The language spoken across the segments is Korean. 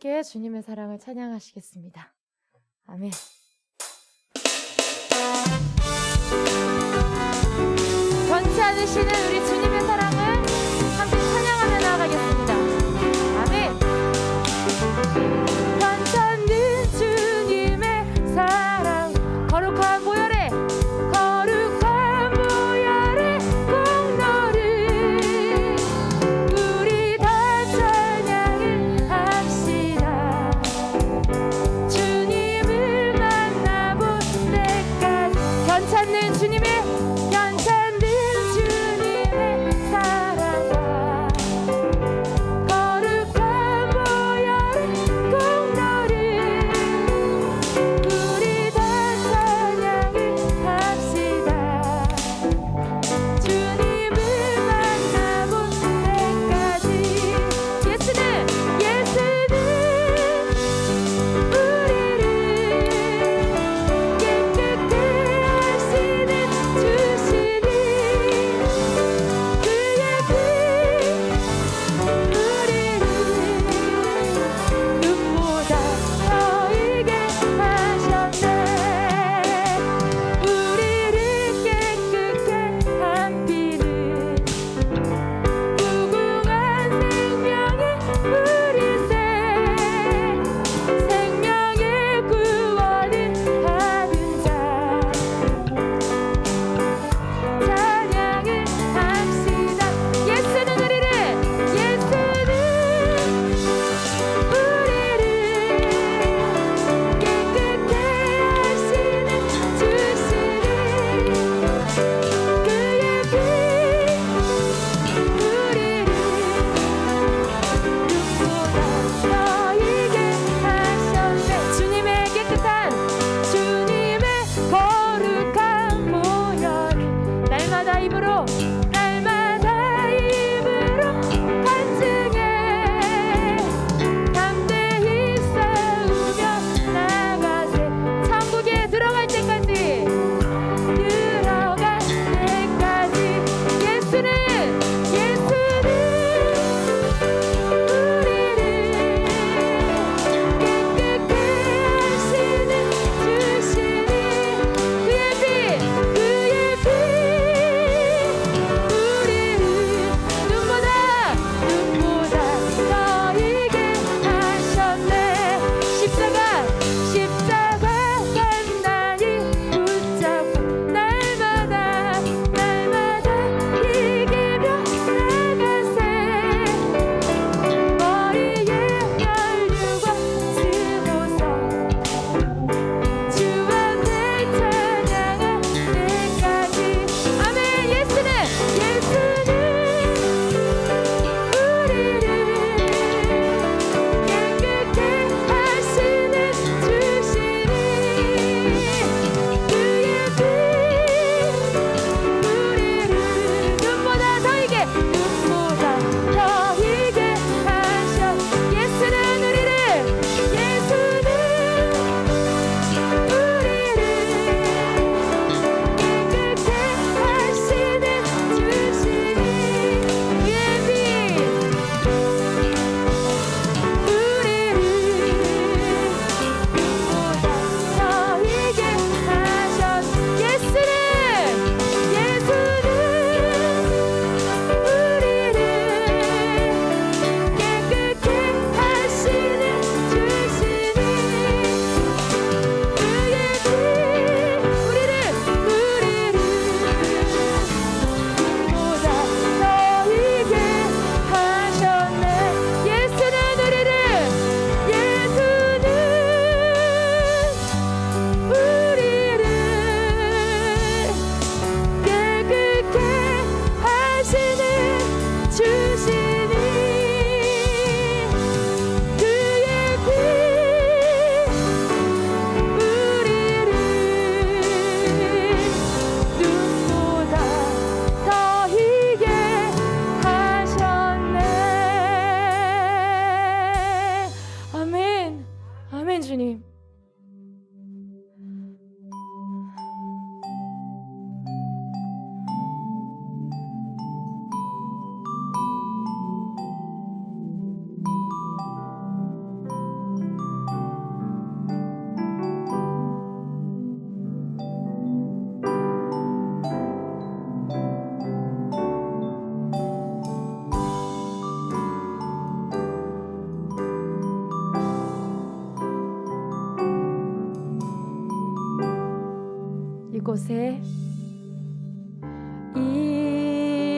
함께 주님의 사랑을 찬양하시겠습니다. 아멘. 변치 않으시는 우리 주님의 사랑을 함께 찬양하며 나아가겠습니다. 아멘. 변치 않는 주님의 사랑, 거룩한 보혈에 꼭 너를 우리 다 찬양을 합시다. 주님을 만나볼 때까지 변치 않는 주님의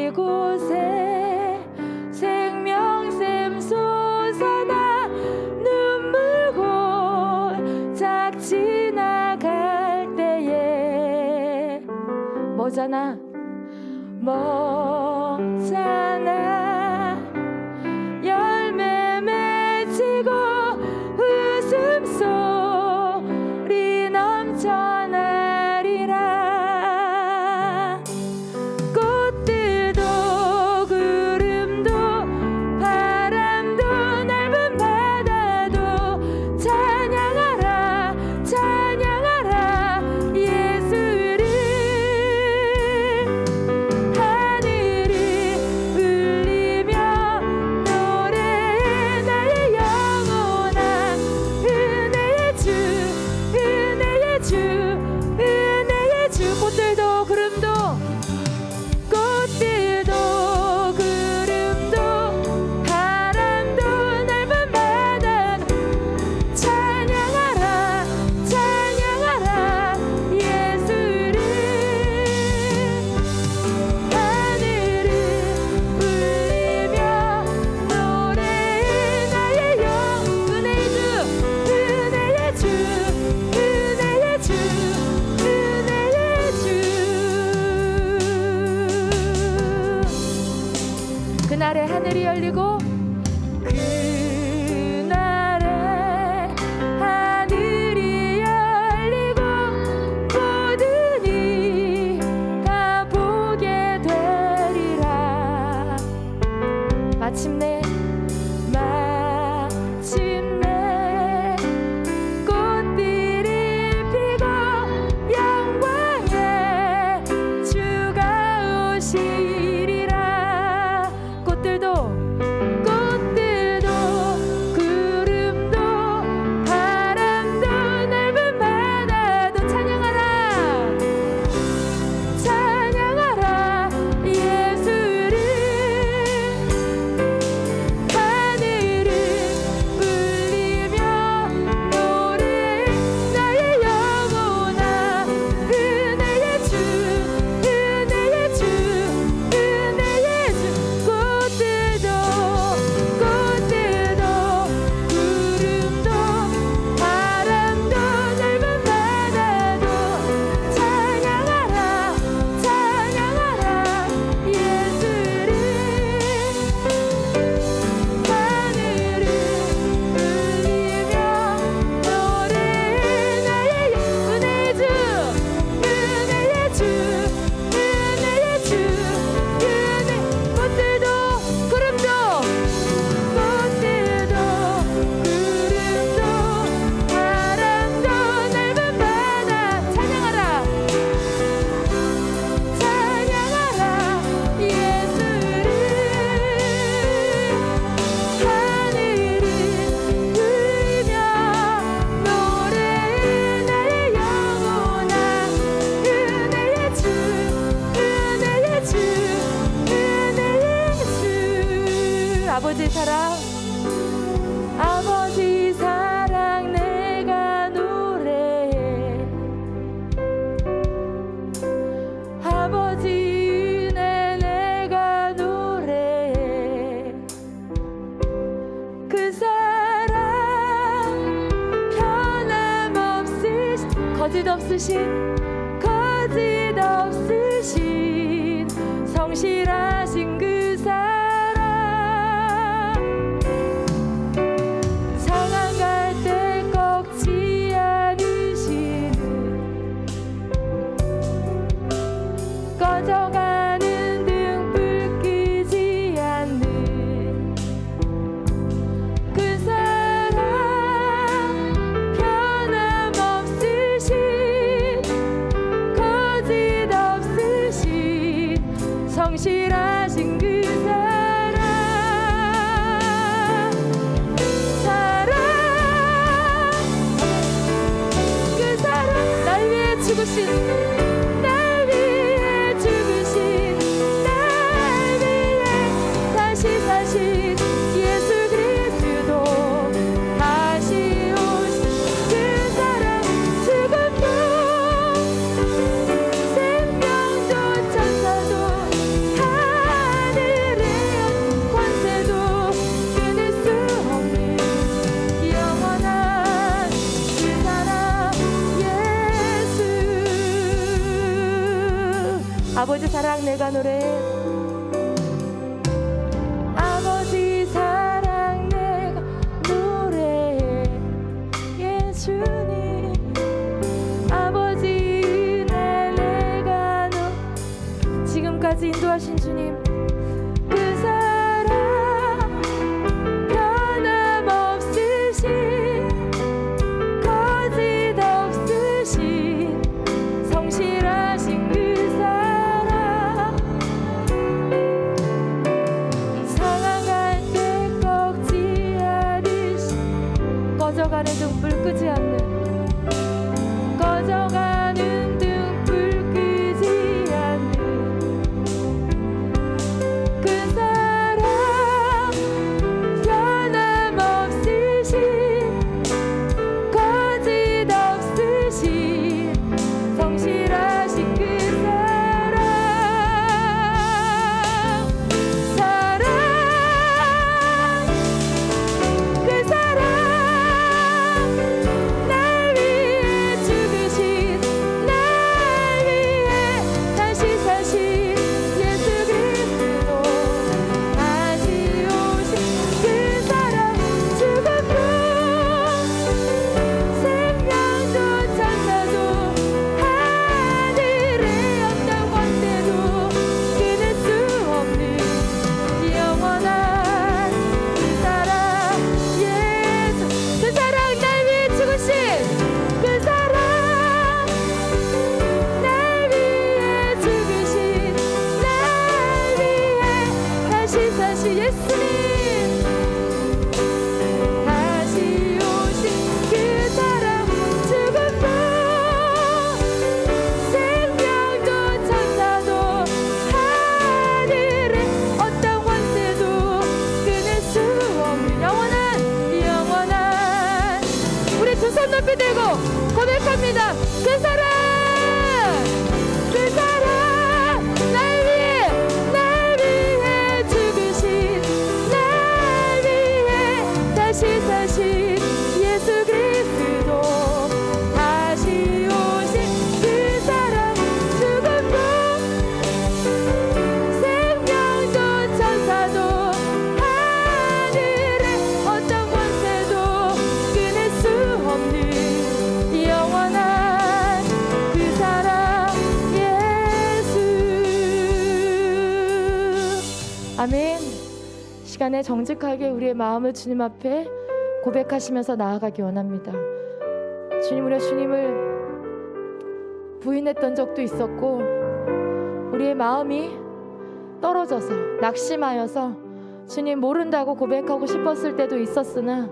이곳에 생명샘 솟아나 눈물 골짝 지나갈 때에 뭐잖아 열매 맺히고 웃음소리 넘쳐나리라. 꽃들도 구름도 바람도 넓은 바다도 찬양하라 찬양하라 예수를. 하늘이 울리며 노래해 나의 영혼아. 은혜의 주 은혜의 주 은혜의 주. 꽃들도 구름도 바람도 넓은 바다 찬양하라 찬양하라 예수를. 하늘을 울리며 노래해 나의 은혜의 주 은혜의 주 은혜의 주 은혜의 주. 그날에 하늘이 열리고 그날에 하늘이 열리고 모든 이가 보게 되리라. 마침내 꽃들이 피고 영광의 주가 오시리라. 꽃들도 구름도 바람도 넓은 바다도 찬양하라 찬양하라 예수를. 하늘을 울리며 노래해 나의 영혼아. 은혜의 주 은혜의 주 은혜의 주. 꽃들도 구름도 바람도 넓은 바다도 찬양하라 찬양하라 예수를. 하늘을 울리며 노래해 나의 은혜의 주 은혜의 주 은혜의 주 은혜. 꽃들도 구름도 바람도 넓은 바다 찬양하라 찬양하라 예수를. 하늘을 울리며 노래해 나의 영혼아. 은혜의 주 은혜의 주 은혜의 주. 아버지 사랑 내가 노래해. 아버지 은혜 내가 노래해. 그 사랑 변함없으신 거짓없으신 성실하신 그 사랑. 상한 갈 때 꺾지 않으시는 꺼져가는 등불 끄지 않는 그 사랑. 변함없으신 거짓없으신 성실하신 그 사랑. 그 사랑 날 위해 죽으신 날 위해 다시 사신 예수 그리스도. 다시 오신 그 사랑. 죽음도 아버지 사랑 내가 노래해. 아버지 사랑 내가 노래해. 예수님 아버지 은혜 내가 지금까지 인도하신 주님, 그 사랑 변함없으신 거짓 없으신 성실하신 그 사랑, 상황할 때 꺾지 않으신 꺼져가는 등불 끄지 않는 꺼져가는 등불 끄지 않는 그 사랑 변함없으신 거짓 없으신 성실하신 그 사랑, 사랑 그 사랑 날 위해 죽으신 날 위해 다시 사신 예수 그리스도, 다시 오신 그 사랑, 죽음도 생명도 천사도 하늘의 어떤 권세도 끊을 수 없는 영원한 그 사랑, 예수 그 사랑, 날 위해 죽으신 그 사랑, 날 위해 죽으신 날 위해 다시 사신 예수님, 다시 오신 그 사랑, 죽음도 생명도 천사도 하늘의 어떤 권세도 끊을 수 없는 영원한 우리 두 손 높이 들고 고백합니다. 그 사랑 그 사랑 날 위해 죽으신 날 위해 다시 사신 예수 그리스도, 다시 오신 그 사랑, 죽음도 생명도 천사도 하늘의 어떤 권세도 끊을 수 없는 영원한 그 사랑, 예수. 아멘. 시간에 정직하게 우리의 마음을 주님 앞에 고백하시면서 나아가기 원합니다. 주님, 우리가 주님을 부인했던 적도 있었고, 우리의 마음이 떨어져서 낙심하여서 주님 모른다고 고백하고 싶었을 때도 있었으나,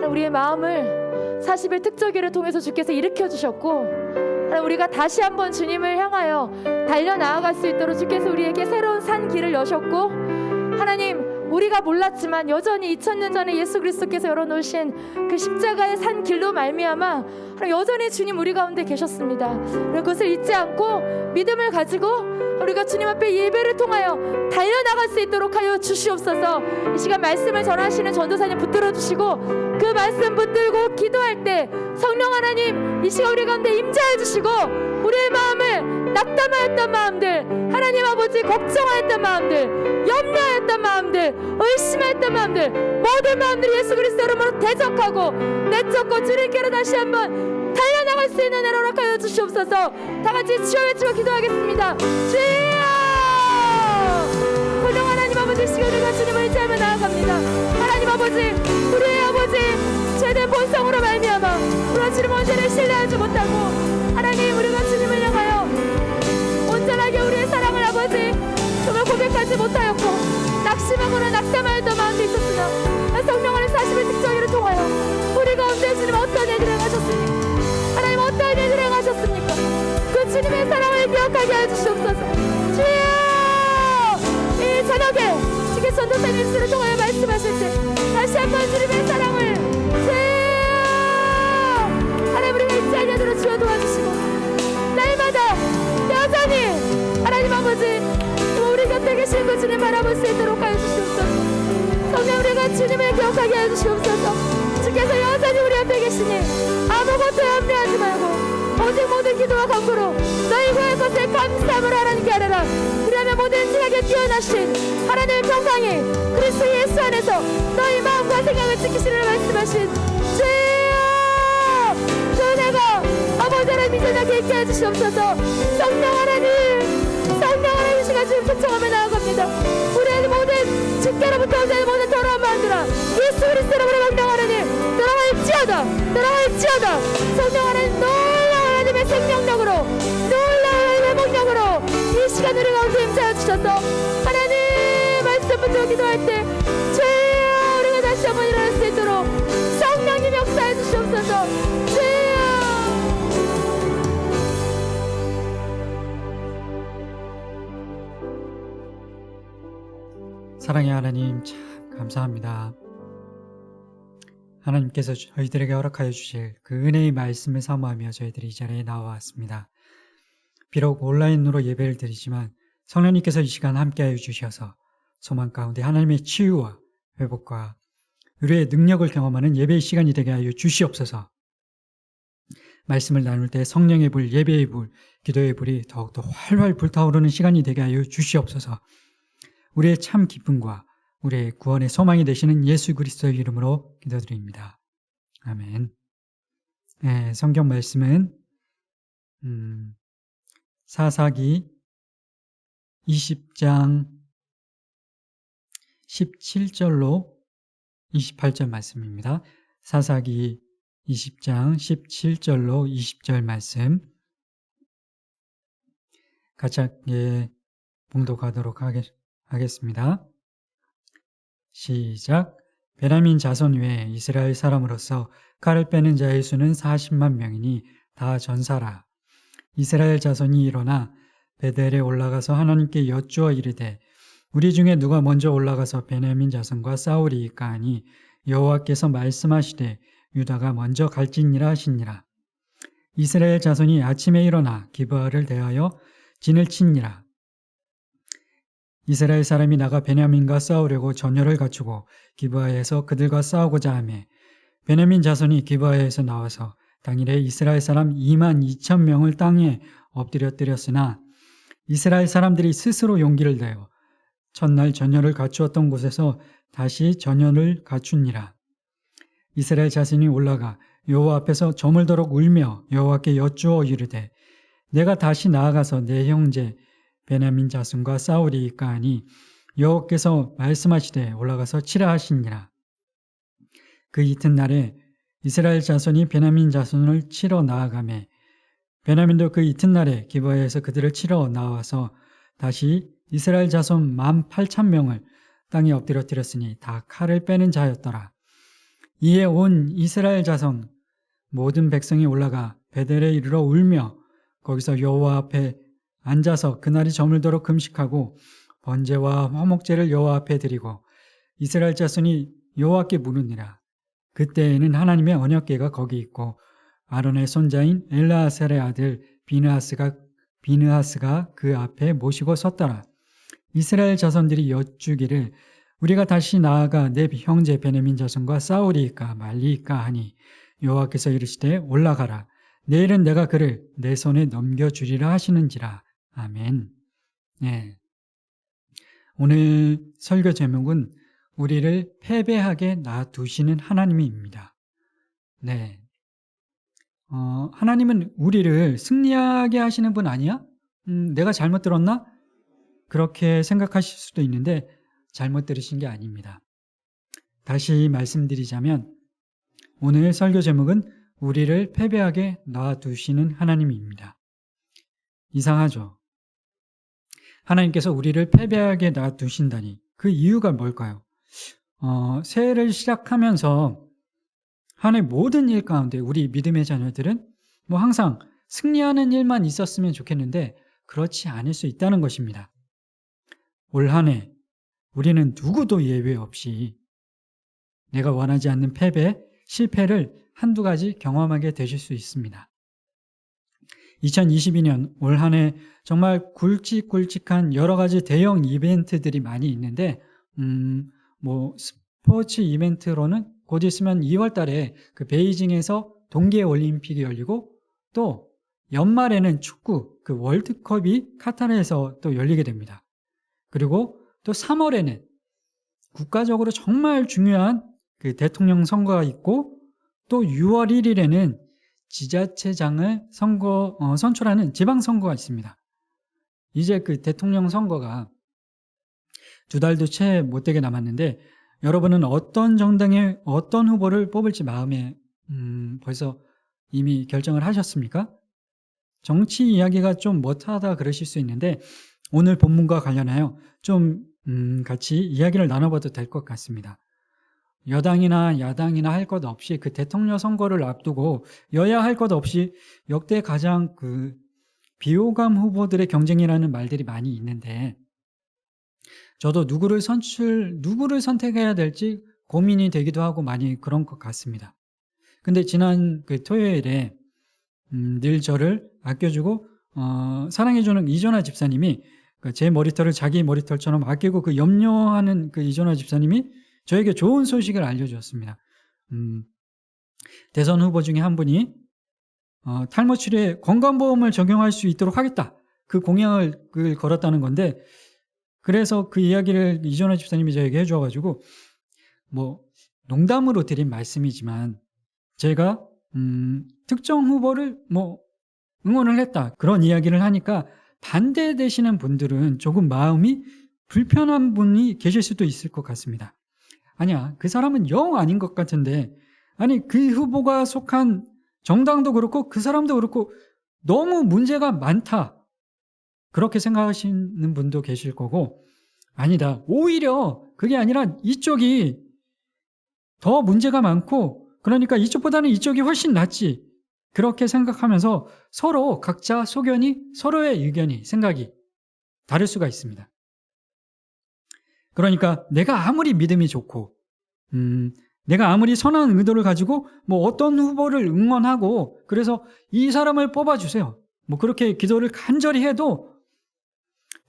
우리의 마음을 40일 특조기를 통해서 주께서 일으켜 주셨고, 우리가 다시 한번 주님을 향하여 달려나아갈 수 있도록 주께서 우리에게 새로운 산 길을 여셨고, 하나님, 우리가 몰랐지만 여전히 2000년 전에 예수 그리스도께서 열어놓으신 그 십자가의 산 길로 말미암아 여전히 주님 우리 가운데 계셨습니다. 그것을 잊지 않고 믿음을 가지고 우리가 주님 앞에 예배를 통하여 달려나갈 수 있도록 하여 주시옵소서. 이 시간 말씀을 전하시는 전도사님 붙들어 주시고, 그 말씀 붙들고 기도할 때 성령 하나님 이 시간 우리 가운데 임재해 주시고, 우리의 마음을 낙담하였던 마음들, 하나님 아버지 걱정하였던 마음들, 염려하였던 마음들, 의심하였던 마음들, 모든 마음들이 예수 그리스도 이름으로 대적하고 내쫓고 주님께로 다시 한번 달려나갈 수 있는 은혜로 허락하여 주시옵소서. 다같이 주여 외치고 기도하겠습니다. 주여! 성령 하나님 아버지, 시간 우리가 주님을 의지하며 나아갑니다. 하나님 아버지, 우리의 아버지 죄된 본성으로 말미암아 우리가 주님 온전히 신뢰하지 못하고, 하나님 우리가 주님을 향하여 온전하게 우리의 사랑을 아버지 정말 고백하지 못하였고, 낙심하거나 낙담하였던 마음도 있었으나 성령 안에 40일 특정일을 통하여 우리 가운데 주님 어떤 일을 행하셨습니까? 하나님 어떤 일을 행하셨습니까? 그 주님의 사랑을 기억하게 해주시옵소서. 주여! 이 저녁에 주께 전도사님 수를 통하여 말씀하실 때 다시 한번 주님의 사랑을 주여! 하나님 우리가 잊지 않도록 주여 도와주시고, 날마다 여전히 하나님 아버지 우리 곁에 계신 그 주님 바라볼 수 있도록 하여 주시옵소서. 성령 우리가 주님을 기억하게 하여 주시옵소서. 주께서 여전히 우리 앞에 계시니 아무것도 염려하지 말고 오직 모든 기도와 간구로 너희 구할 것을 감사함을 하나님께 하리라. 우리 안에 모든 지각에 뛰어나신 하나님의 평강이 그리스도 예수 안에서 너희 마음과 생각을 지키시리라 말씀하신 주여, 주 은혜가 아버지 하나님 이제나게 있게 해주시옵소서. 성령 하나님 시간 지금 초청하며 나아갑니다. 우리의 모든 주께로부터 오는 모든 더러운 마음들아 예수 그리스도 이름으로 명령하노니 떠나갈지어다. 성령 하나님 놀라운 하나님의 생명력으로, 놀라운 회복력으로 이 시간 우리 가운데 임하여 주셔서 하나님 말씀 붙들고 기도할 때 주여 우리가 다시 한번 일어날 수 있도록 성령님 역사해 주시옵소서. 주여. 사랑의 하나님, 참 감사합니다. 하나님께서 저희들에게 허락하여 주실 그 은혜의 말씀을 사모하며 저희들이 이 자리에 나와왔습니다. 비록 온라인으로 예배를 드리지만 성령님께서 이 시간 함께하여 주셔서 소망 가운데 하나님의 치유와 회복과 의뢰의 능력을 경험하는 예배의 시간이 되게 하여 주시옵소서. 말씀을 나눌 때 성령의 불, 예배의 불, 기도의 불이 더욱더 활활 불타오르는 시간이 되게 하여 주시옵소서. 우리의 참 기쁨과 우리의 구원의 소망이 되시는 예수 그리스도의 이름으로 기도드립니다. 아멘. 네, 성경 말씀은 사사기 20장 17절로 28절 말씀입니다. 사사기 20장 17절로 20절 말씀 같이 함께 봉독하도록 하겠습니다. 시작. 베냐민 자손 외에 이스라엘 사람으로서 칼을 빼는 자의 수는 40만 명이니 다 전사라. 이스라엘 자손이 일어나 베델에 올라가서 하나님께 여쭈어 이르되 우리 중에 누가 먼저 올라가서 베냐민 자손과 싸우리이까 하니 여호와께서 말씀하시되 유다가 먼저 갈지니라 하시니라. 이스라엘 자손이 아침에 일어나 기브아를 대하여 진을 치니라. 이스라엘 사람이 나가 베냐민과 싸우려고 전열을 갖추고 기브아에서 그들과 싸우고자 하매 베냐민 자손이 기브아에서 나와서 당일에 이스라엘 사람 2만 2천 명을 땅에 엎드렸으나 이스라엘 사람들이 스스로 용기를 내어 첫날 전열을 갖추었던 곳에서 다시 전열을 갖추니라. 이스라엘 자손이 올라가 여호와 앞에서 저물도록 울며 여호와께 여쭈어 이르되 내가 다시 나아가서 내 형제 베냐민 자손과 싸우리이까 하니 여호와께서 말씀하시되 올라가서 치라 하시니라. 그 이튿날에 이스라엘 자손이 베냐민 자손을 치러 나아가매 베냐민도 그 이튿날에 기브아에서 그들을 치러 나와서 다시 이스라엘 자손 18,000명을 땅에 엎드렸으니 다 칼을 빼는 자였더라. 이에 온 이스라엘 자손 모든 백성이 올라가 베델에 이르러 울며 거기서 여호와 앞에 앉아서 그날이 저물도록 금식하고 번제와 화목제를 여호와 앞에 드리고 이스라엘 자손이 여호와께 물으니라. 그때에는 하나님의 언약궤가 거기 있고 아론의 손자인 엘르아살의 아들 비느하스가 그 앞에 모시고 섰더라. 이스라엘 자손들이 여쭈기를 우리가 다시 나아가 내 형제 베냐민 자손과 싸우리이까 말리이까 하니 여호와께서 이르시되 올라가라. 내일은 내가 그를 내 손에 넘겨주리라 하시는지라. 아멘. 네. 오늘 설교 제목은 우리를 패배하게 놔두시는 하나님입니다. 네. 하나님은 우리를 승리하게 하시는 분 아니야? 내가 잘못 들었나? 그렇게 생각하실 수도 있는데 잘못 들으신 게 아닙니다. 다시 말씀드리자면 오늘 설교 제목은 우리를 패배하게 놔두시는 하나님입니다. 이상하죠? 하나님께서 우리를 패배하게 놔두신다니 그 이유가 뭘까요? 새해를 시작하면서 한 해 모든 일 가운데 우리 믿음의 자녀들은 뭐 항상 승리하는 일만 있었으면 좋겠는데 그렇지 않을 수 있다는 것입니다. 올 한 해 우리는 누구도 예외 없이 내가 원하지 않는 패배, 실패를 한두 가지 경험하게 되실 수 있습니다. 2022년 올 한 해 정말 굵직굵직한 여러 가지 대형 이벤트들이 많이 있는데 뭐 스포츠 이벤트로는 곧 있으면 2월 달에 그 베이징에서 동계올림픽이 열리고 또 연말에는 축구 그 월드컵이 카타르에서 또 열리게 됩니다. 그리고 또 3월에는 국가적으로 정말 중요한 그 대통령 선거가 있고, 또 6월 1일에는 지자체장을 선출하는 지방선거가 있습니다. 이제 그 대통령 선거가 2달도 채 못되게 남았는데, 여러분은 어떤 정당의 어떤 후보를 뽑을지 마음에 벌써 이미 결정을 하셨습니까? 정치 이야기가 좀 못하다 그러실 수 있는데, 오늘 본문과 관련하여 좀 같이 이야기를 나눠봐도 될 것 같습니다. 여당이나 야당이나 할 것 없이 그 대통령 선거를 앞두고 여야 할 것 없이 역대 가장 그 비호감 후보들의 경쟁이라는 말들이 많이 있는데, 저도 누구를 선택해야 될지 고민이 되기도 하고 많이 그런 것 같습니다. 근데 지난 그 토요일에 늘 저를 아껴주고 사랑해주는 이전화 집사님이 제 머리털을 자기 머리털처럼 아끼고 그 염려하는 그 이전화 집사님이 저에게 좋은 소식을 알려주었습니다. 대선 후보 중에 한 분이 탈모 치료에 건강보험을 적용할 수 있도록 하겠다, 그 공약을 걸었다는 건데, 그래서 그 이야기를 이전화 집사님이 저에게 해주어가지고, 뭐 농담으로 드린 말씀이지만 제가 특정 후보를 뭐 응원을 했다, 그런 이야기를 하니까 반대되시는 분들은 조금 마음이 불편한 분이 계실 수도 있을 것 같습니다. 아니야, 그 사람은 영 아닌 것 같은데, 아니 그 후보가 속한 정당도 그렇고 그 사람도 그렇고 너무 문제가 많다, 그렇게 생각하시는 분도 계실 거고, 아니다, 오히려 그게 아니라 이쪽이 더 문제가 많고 그러니까 이쪽보다는 이쪽이 훨씬 낫지, 그렇게 생각하면서 서로 각자 소견이, 서로의 의견이, 생각이 다를 수가 있습니다. 그러니까 내가 아무리 믿음이 좋고 내가 아무리 선한 의도를 가지고 뭐 어떤 후보를 응원하고 그래서 이 사람을 뽑아주세요, 뭐 그렇게 기도를 간절히 해도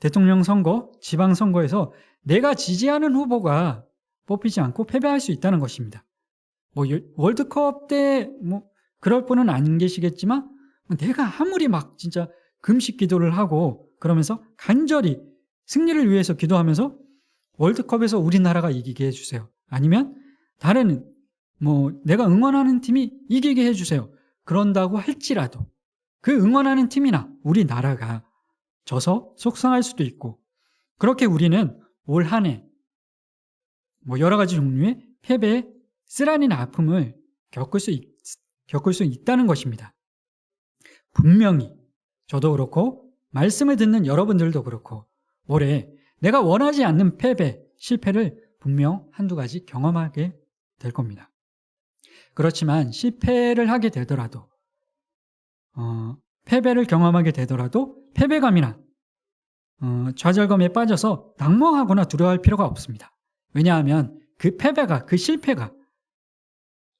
대통령 선거, 지방선거에서 내가 지지하는 후보가 뽑히지 않고 패배할 수 있다는 것입니다. 뭐 월드컵 때 뭐 그럴 분은 안 계시겠지만, 내가 아무리 막 진짜 금식 기도를 하고 그러면서 간절히 승리를 위해서 기도하면서 월드컵에서 우리나라가 이기게 해주세요, 아니면 다른 뭐 내가 응원하는 팀이 이기게 해주세요, 그런다고 할지라도 그 응원하는 팀이나 우리나라가 져서 속상할 수도 있고, 그렇게 우리는 올 한 해 뭐 여러 가지 종류의 패배의 쓰라린 아픔을 겪을 수 있다는 것입니다. 분명히 저도 그렇고 말씀을 듣는 여러분들도 그렇고 올해 내가 원하지 않는 패배, 실패를 분명 한두 가지 경험하게 될 겁니다. 그렇지만 실패를 하게 되더라도 패배를 경험하게 되더라도 패배감이나 좌절감에 빠져서 낙망하거나 두려워할 필요가 없습니다. 왜냐하면 그 패배가, 그 실패가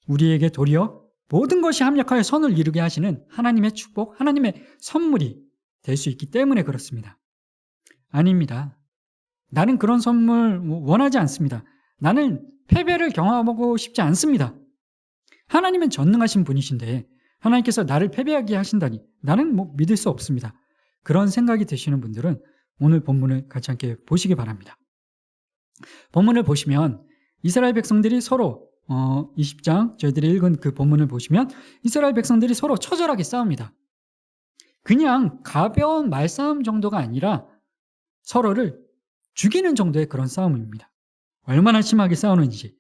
우리에게 도리어 모든 것이 합력하여 선을 이루게 하시는 하나님의 축복, 하나님의 선물이 될 수 있기 때문에 그렇습니다. 아닙니다. 나는 그런 선물 원하지 않습니다. 나는 패배를 경험하고 싶지 않습니다. 하나님은 전능하신 분이신데 하나님께서 나를 패배하게 하신다니 나는 믿을 수 없습니다. 그런 생각이 드시는 분들은 오늘 본문을 같이 함께 보시기 바랍니다. 본문을 보시면 이스라엘 백성들이 서로 20장 저희들이 읽은 그 본문을 보시면 이스라엘 백성들이 서로 처절하게 싸웁니다. 그냥 가벼운 말싸움 정도가 아니라 서로를 죽이는 정도의 그런 싸움입니다. 얼마나 심하게 싸우는지.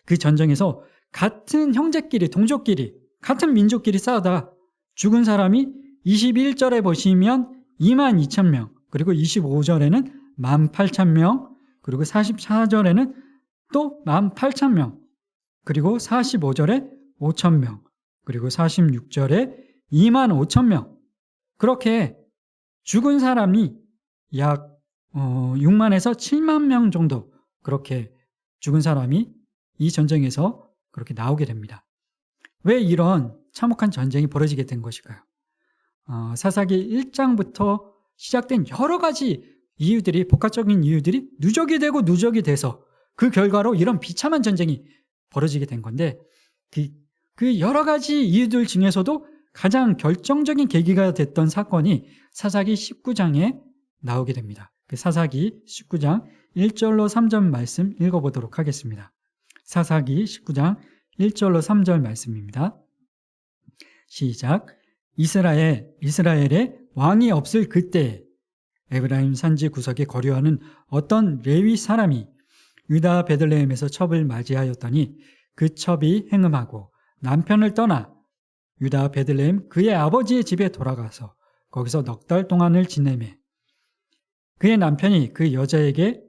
그 전쟁에서 같은 형제끼리, 동족끼리, 같은 민족끼리 싸우다 죽은 사람이 21절에 보시면 22,000명, 그리고 25절에는 18,000명, 그리고 44절에는 또 18,000명, 그리고 45절에 5,000명, 그리고 46절에 25,000명, 그렇게 죽은 사람이 약 6만에서 7만 명 정도, 그렇게 죽은 사람이 이 전쟁에서 그렇게 나오게 됩니다. 왜 이런 참혹한 전쟁이 벌어지게 된 것일까요? 사사기 1장부터 시작된 여러 가지 이유들이, 복합적인 이유들이 누적이 되고 누적이 돼서 그 결과로 이런 비참한 전쟁이 벌어지게 된 건데, 그 여러 가지 이유들 중에서도 가장 결정적인 계기가 됐던 사건이 사사기 19장에 나오게 됩니다. 그 사사기 19장 1절로 3절 말씀 읽어보도록 하겠습니다. 사사기 19장 1절로 3절 말씀입니다. 시작. 이스라엘에 왕이 없을 그때 에브라임 산지 구석에 거류하는 어떤 레위 사람이 유다 베들레헴에서 첩을 맞이하였더니 그 첩이 행음하고 남편을 떠나 유다 베들레헴 그의 아버지의 집에 돌아가서 거기서 넉 달 동안을 지내매 그의 남편이 그 여자에게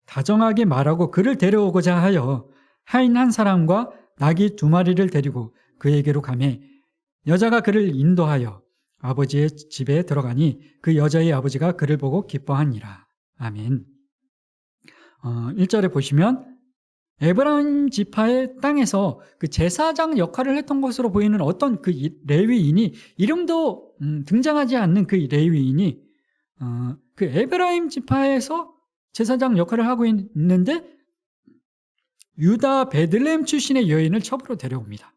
다정하게 말하고 그를 데려오고자 하여 하인 한 사람과 나귀 2마리를 데리고 그에게로 가매 여자가 그를 인도하여 아버지의 집에 들어가니 그 여자의 아버지가 그를 보고 기뻐하니라. 아멘. 1절에 보시면 에브라임 지파의 땅에서 그 제사장 역할을 했던 것으로 보이는 어떤 그 레위인이 이름도 등장하지 않는 그 레위인이 그 에브라임 지파에서 제사장 역할을 하고 있는데 유다 베들레헴 출신의 여인을 첩으로 데려옵니다.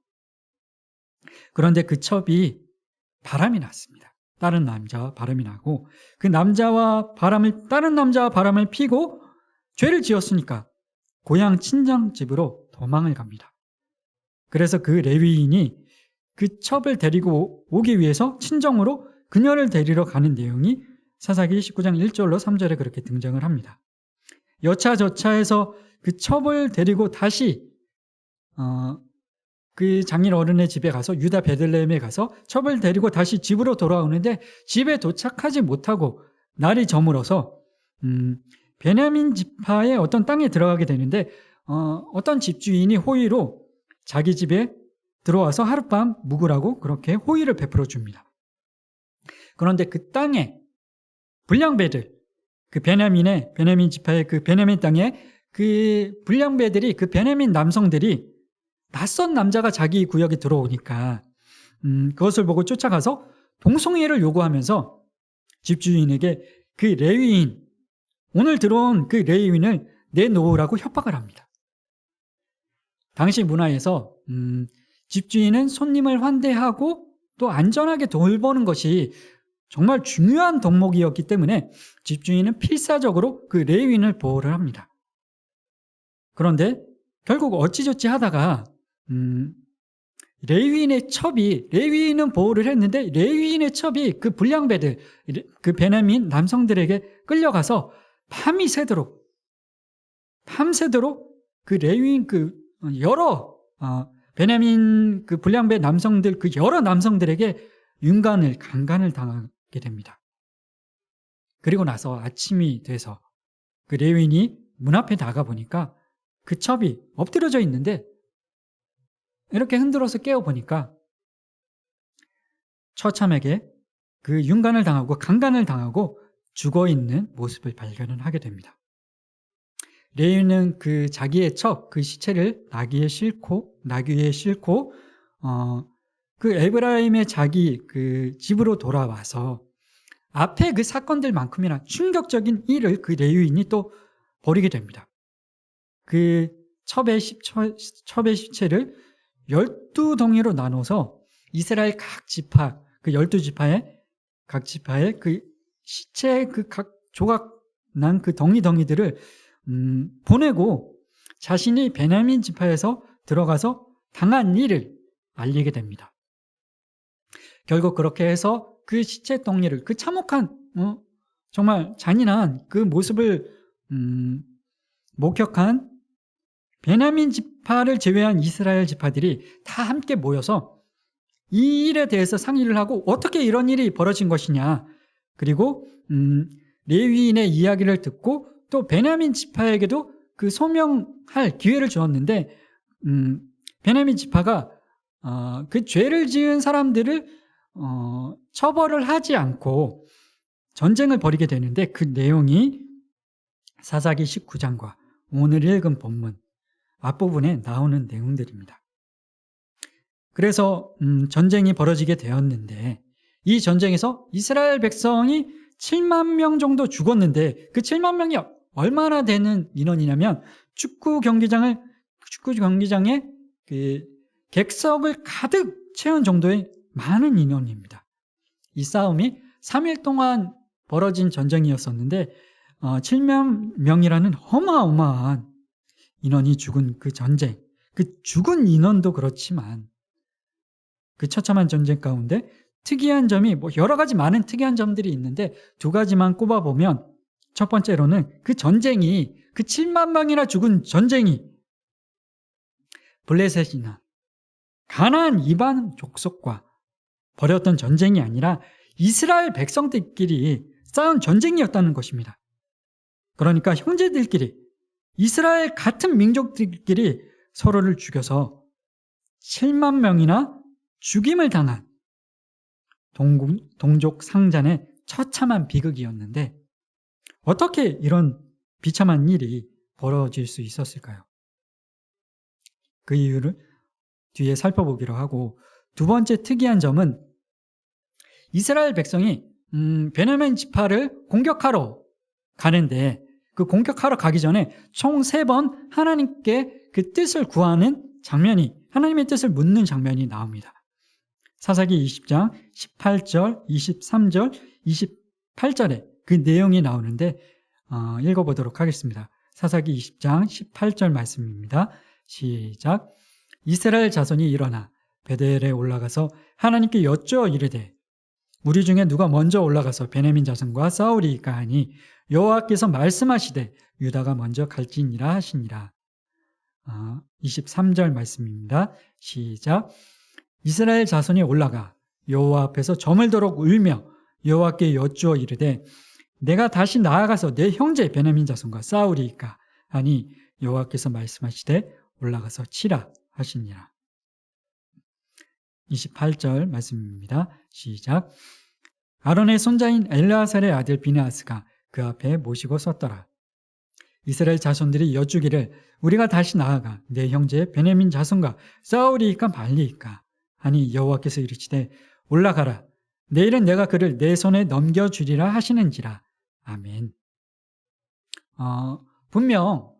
그런데 그 첩이 바람이 났습니다. 다른 남자와 바람이 나고 그 다른 남자와 바람을 피고 죄를 지었으니까 고향 친정집으로 도망을 갑니다. 그래서 그 레위인이 그 첩을 데리고 오기 위해서 친정으로 그녀를 데리러 가는 내용이 사사기 19장 1절로 3절에 그렇게 등장을 합니다. 여차저차해서 그 첩을 데리고 다시 그 장인 어른의 집에 가서 유다 베들레헴에 가서 첩을 데리고 다시 집으로 돌아오는데 집에 도착하지 못하고 날이 저물어서 베냐민 지파의 어떤 땅에 들어가게 되는데 어떤 집주인이 호의로 자기 집에 들어와서 하룻밤 묵으라고 그렇게 호의를 베풀어 줍니다. 그런데 그 땅에 불량배들, 그 베냐민 지파의 그 베냐민 땅에 그 불량배들이 그 베냐민 남성들이 낯선 남자가 자기 구역에 들어오니까 그것을 보고 쫓아가서 동성애를 요구하면서 집주인에게 그 레위인, 오늘 들어온 그 레위인을 내놓으라고 협박을 합니다. 당시 문화에서 집주인은 손님을 환대하고 또 안전하게 돌보는 것이 정말 중요한 덕목이었기 때문에 집주인은 필사적으로 그 레위인을 보호를 합니다. 그런데 결국 어찌저찌 하다가 레위인은 보호를 했는데 레위인의 첩이 그 불량배들, 그 베냐민 남성들에게 끌려가서 밤새도록 그 레위인 그 여러 베냐민 그 불량배 남성들 그 여러 남성들에게 강간을 당하게 됩니다. 그리고 나서 아침이 돼서 그 레위인이 문 앞에 나가 보니까 그 첩이 엎드려져 있는데 이렇게 흔들어서 깨워보니까 처참하게 그 윤간을 당하고 강간을 당하고 죽어있는 모습을 발견을 하게 됩니다. 레위인은 그 자기의 첩, 그 시체를 나귀 위에 싣고 그 에브라임의 자기 그 집으로 돌아와서 앞에 그 사건들만큼이나 충격적인 일을 그 레위인이 또 벌이게 됩니다. 그 첩의 시체를 12덩이로 나눠서 이스라엘 각 지파, 그 12지파의 각 지파의 그 시체 그 각 조각 난 그 덩이들을 보내고 자신이 베냐민 지파에서 들어가서 당한 일을 알리게 됩니다. 결국 그렇게 해서 그 시체 덩이를 그 참혹한 정말 잔인한 그 모습을 목격한 베냐민 지파를 제외한 이스라엘 지파들이 다 함께 모여서 이 일에 대해서 상의를 하고 어떻게 이런 일이 벌어진 것이냐, 그리고 레위인의 이야기를 듣고 또 베냐민 지파에게도 그 소명할 기회를 주었는데 베냐민 지파가 그 죄를 지은 사람들을 처벌을 하지 않고 전쟁을 벌이게 되는데 그 내용이 사사기 19장과 오늘 읽은 본문 앞부분에 나오는 내용들입니다. 그래서 전쟁이 벌어지게 되었는데 이 전쟁에서 이스라엘 백성이 7만 명 정도 죽었는데 그 7만 명이 얼마나 되는 인원이냐면 축구 경기장에 그 객석을 가득 채운 정도의 많은 인원입니다. 이 싸움이 3일 동안 벌어진 전쟁이었었는데 7만 명이라는 어마어마한 인원이 죽은 그 전쟁, 그 죽은 인원도 그렇지만 그 처참한 전쟁 가운데 특이한 점이 여러 가지 많은 특이한 점들이 있는데 두 가지만 꼽아보면 첫 번째로는 그 전쟁이 그 7만 명이나 죽은 전쟁이 블레셋이나 가나안 이방 족속과 벌였던 전쟁이 아니라 이스라엘 백성들끼리 싸운 전쟁이었다는 것입니다. 그러니까 형제들끼리 이스라엘 같은 민족들끼리 서로를 죽여서 7만 명이나 죽임을 당한 동족 상잔의 처참한 비극이었는데 어떻게 이런 비참한 일이 벌어질 수 있었을까요? 그 이유를 뒤에 살펴보기로 하고 두 번째 특이한 점은 이스라엘 백성이 베냐민 지파를 공격하러 가는데 그 공격하러 가기 전에 총 3번 하나님께 그 뜻을 구하는 장면이 하나님의 뜻을 묻는 장면이 나옵니다. 사사기 20장 18절, 23절, 28절에 그 내용이 나오는데 읽어보도록 하겠습니다. 사사기 20장 18절 말씀입니다. 시작. 이스라엘 자손이 일어나 베델에 올라가서 하나님께 여쭈어 이르되 우리 중에 누가 먼저 올라가서 베냐민 자손과 싸우리이까 하니 여호와께서 말씀하시되 유다가 먼저 갈지니라 하시니라. 23절 말씀입니다. 시작. 이스라엘 자손이 올라가 여호와 앞에서 저물도록 울며 여호와께 여쭈어 이르되 내가 다시 나아가서 내 형제 베냐민 자손과 싸우리이까 하니 여호와께서 말씀하시되 올라가서 치라 하시니라. 28절 말씀입니다. 시작. 아론의 손자인 엘르아살의 아들 비느하스가 그 앞에 모시고 섰더라. 이스라엘 자손들이 여쭈기를 우리가 다시 나아가 내 형제 베냐민 자손과 싸우리이까 말리이까 하니 여호와께서 이르시되 올라가라. 내일은 내가 그를 내 손에 넘겨주리라 하시는지라. 아멘. 분명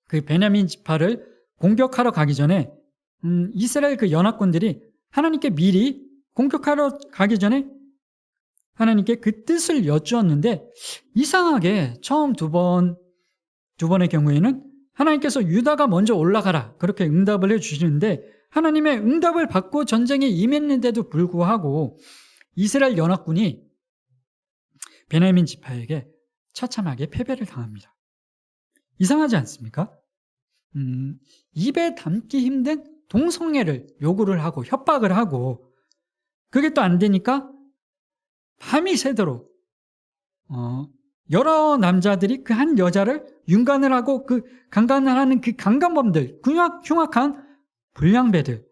그 베냐민 지파를 공격하러 가기 전에 이스라엘 그 연합군들이 하나님께 미리 공격하러 가기 전에 하나님께 그 뜻을 여쭈었는데 이상하게 처음 두 번의 경우에는 하나님께서 유다가 먼저 올라가라 그렇게 응답을 해주시는데 하나님의 응답을 받고 전쟁에 임했는데도 불구하고 이스라엘 연합군이 베냐민 지파에게 처참하게 패배를 당합니다. 이상하지 않습니까? 입에 담기 힘든 동성애를 요구를 하고 협박을 하고 그게 또 안 되니까 밤이 새도록 여러 남자들이 그 한 여자를 윤간을 하고 그 강간을 하는 그 강간범들, 흉악한 불량배들,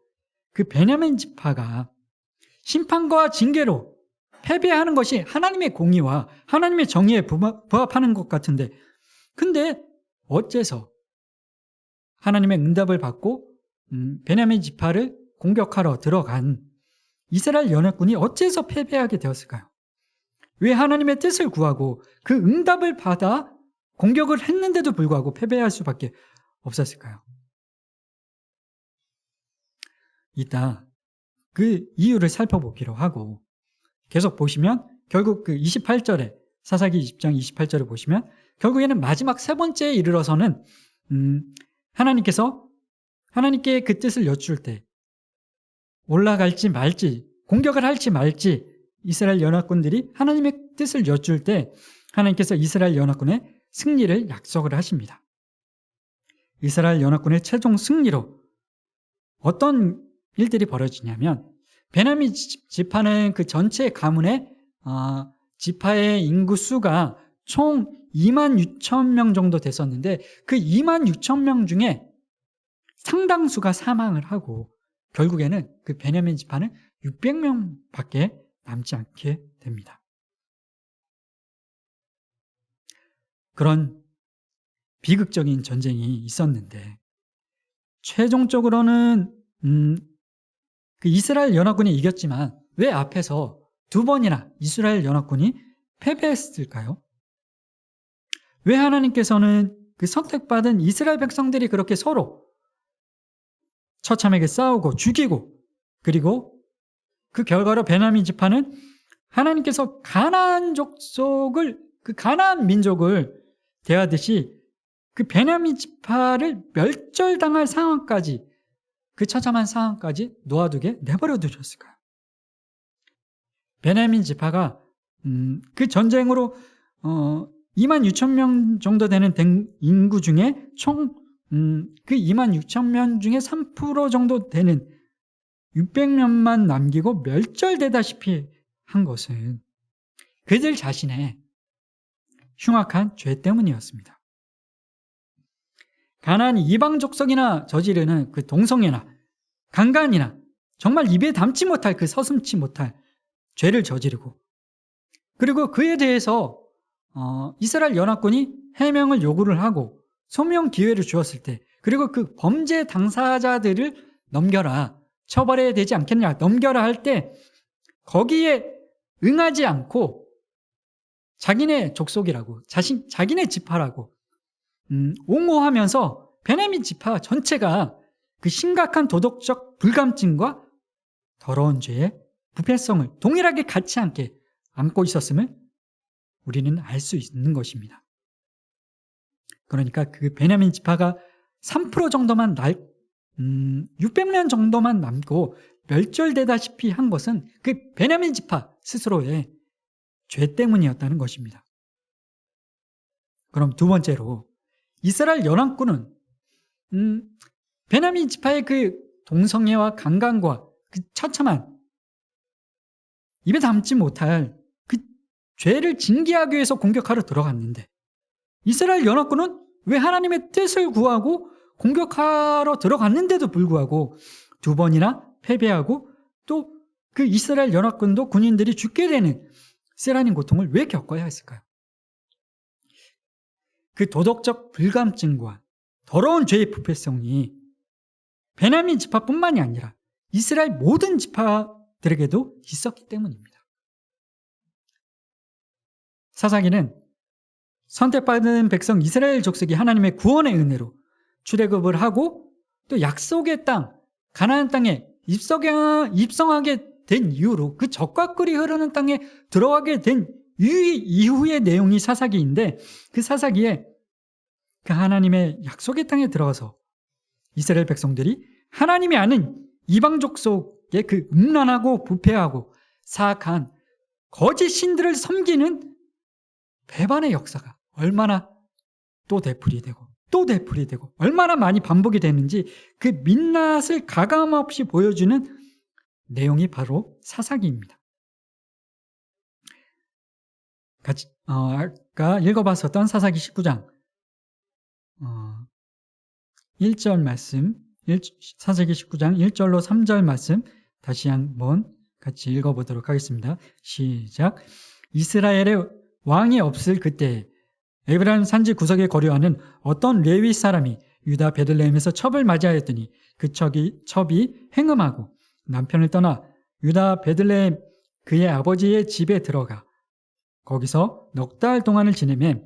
그 베냐민 지파가 심판과 징계로 패배하는 것이 하나님의 공의와 하나님의 정의에 부합하는 것 같은데 근데 어째서 하나님의 응답을 받고 베냐민 지파를 공격하러 들어간 이스라엘 연합군이 어째서 패배하게 되었을까요? 왜 하나님의 뜻을 구하고 그 응답을 받아 공격을 했는데도 불구하고 패배할 수밖에 없었을까요? 이따 그 이유를 살펴보기로 하고 계속 보시면 결국 그 28절에 사사기 20장 28절을 보시면 결국에는 마지막 세 번째에 이르러서는 하나님께 그 뜻을 여쭐 때 올라갈지 말지 공격을 할지 말지 이스라엘 연합군들이 하나님의 뜻을 여쭐 때 하나님께서 이스라엘 연합군의 승리를 약속을 하십니다. 이스라엘 연합군의 최종 승리로 어떤 일들이 벌어지냐면 베냐민 지파는 그 전체 가문의 지파의 인구 수가 총 26,000명 정도 됐었는데 그 26,000명 중에 상당수가 사망을 하고 결국에는 그 베냐민 지파는 600명밖에 남지 않게 됩니다. 그런 비극적인 전쟁이 있었는데 최종적으로는 그 이스라엘 연합군이 이겼지만 왜 앞에서 두 번이나 이스라엘 연합군이 패배했을까요? 왜 하나님께서는 그 선택받은 이스라엘 백성들이 그렇게 서로 처참하게 싸우고 죽이고 그리고 그 결과로 베냐민 지파는 하나님께서 가나안 족속을, 그 가나안 민족을 대하듯이 그 베냐민 지파를 멸절당할 상황까지, 그 처참한 상황까지 놓아두게 내버려 두셨을까요? 베냐민 지파가 그 전쟁으로 2만 6천 명 정도 되는 인구 중에 총 그 2만 6천 명 중에 3% 정도 되는 600명만 남기고 멸절되다시피 한 것은 그들 자신의 흉악한 죄 때문이었습니다. 가나안 이방 족속이나 저지르는 그 동성애나 강간이나 정말 입에 담지 못할, 그 서슴지 못할 죄를 저지르고, 그리고 그에 대해서 이스라엘 연합군이 해명을 요구를 하고 소명 기회를 주었을 때, 그리고 그 범죄 당사자들을 넘겨라, 처벌해야 되지 않겠냐, 넘겨라 할 때 거기에 응하지 않고 자기네 족속이라고, 자기네 지파라고 옹호하면서 베냐민 지파 전체가 그 심각한 도덕적 불감증과 더러운 죄의 부패성을 동일하게 같이 함께 안고 있었음을 우리는 알 수 있는 것입니다. 그러니까 그 베냐민 지파가 3% 정도만 600명 정도만 남고 멸절되다시피 한 것은 그 베냐민 지파 스스로의 죄 때문이었다는 것입니다. 그럼 두 번째로, 이스라엘 연합군은 베냐민 지파의 그 동성애와 강간과 그 처참한 입에 담지 못할 그 죄를 징계하기 위해서 공격하러 들어갔는데, 이스라엘 연합군은 왜 하나님의 뜻을 구하고 공격하러 들어갔는데도 불구하고 두 번이나 패배하고, 또 그 이스라엘 연합군도 군인들이 죽게 되는 쓰라린 고통을 왜 겪어야 했을까요? 그 도덕적 불감증과 더러운 죄의 부패성이 베냐민 지파뿐만이 아니라 이스라엘 모든 지파들에게도 있었기 때문입니다. 사사기는 선택받은 백성 이스라엘 족속이 하나님의 구원의 은혜로 출애굽을 하고 또 약속의 땅 가나안 땅에 입성하게 된 이후로 그 적과 꿀이 흐르는 땅에 들어가게 된 이후의 내용이 사사기인데, 그 사사기에 그 하나님의 약속의 땅에 들어가서 이스라엘 백성들이 하나님이 아는 이방 족속의 그 음란하고 부패하고 사악한 거짓 신들을 섬기는 배반의 역사가 얼마나 또 되풀이되고 또 되풀이되고 얼마나 많이 반복이 되는지, 그 민낯을 가감없이 보여주는 내용이 바로 사사기입니다. 같이 아까 읽어봤었던 사사기 19장 1절 말씀, 사사기 19장 1절로 3절 말씀 다시 한번 같이 읽어보도록 하겠습니다. 시작. 이스라엘의 왕이 없을 그때에 에브라임 산지 구석에 거류하는 어떤 레위 사람이 유다 베들레헴에서 첩을 맞이하였더니 그 첩이 행음하고 남편을 떠나 유다 베들레헴 그의 아버지의 집에 들어가 거기서 넉 달 동안을 지내매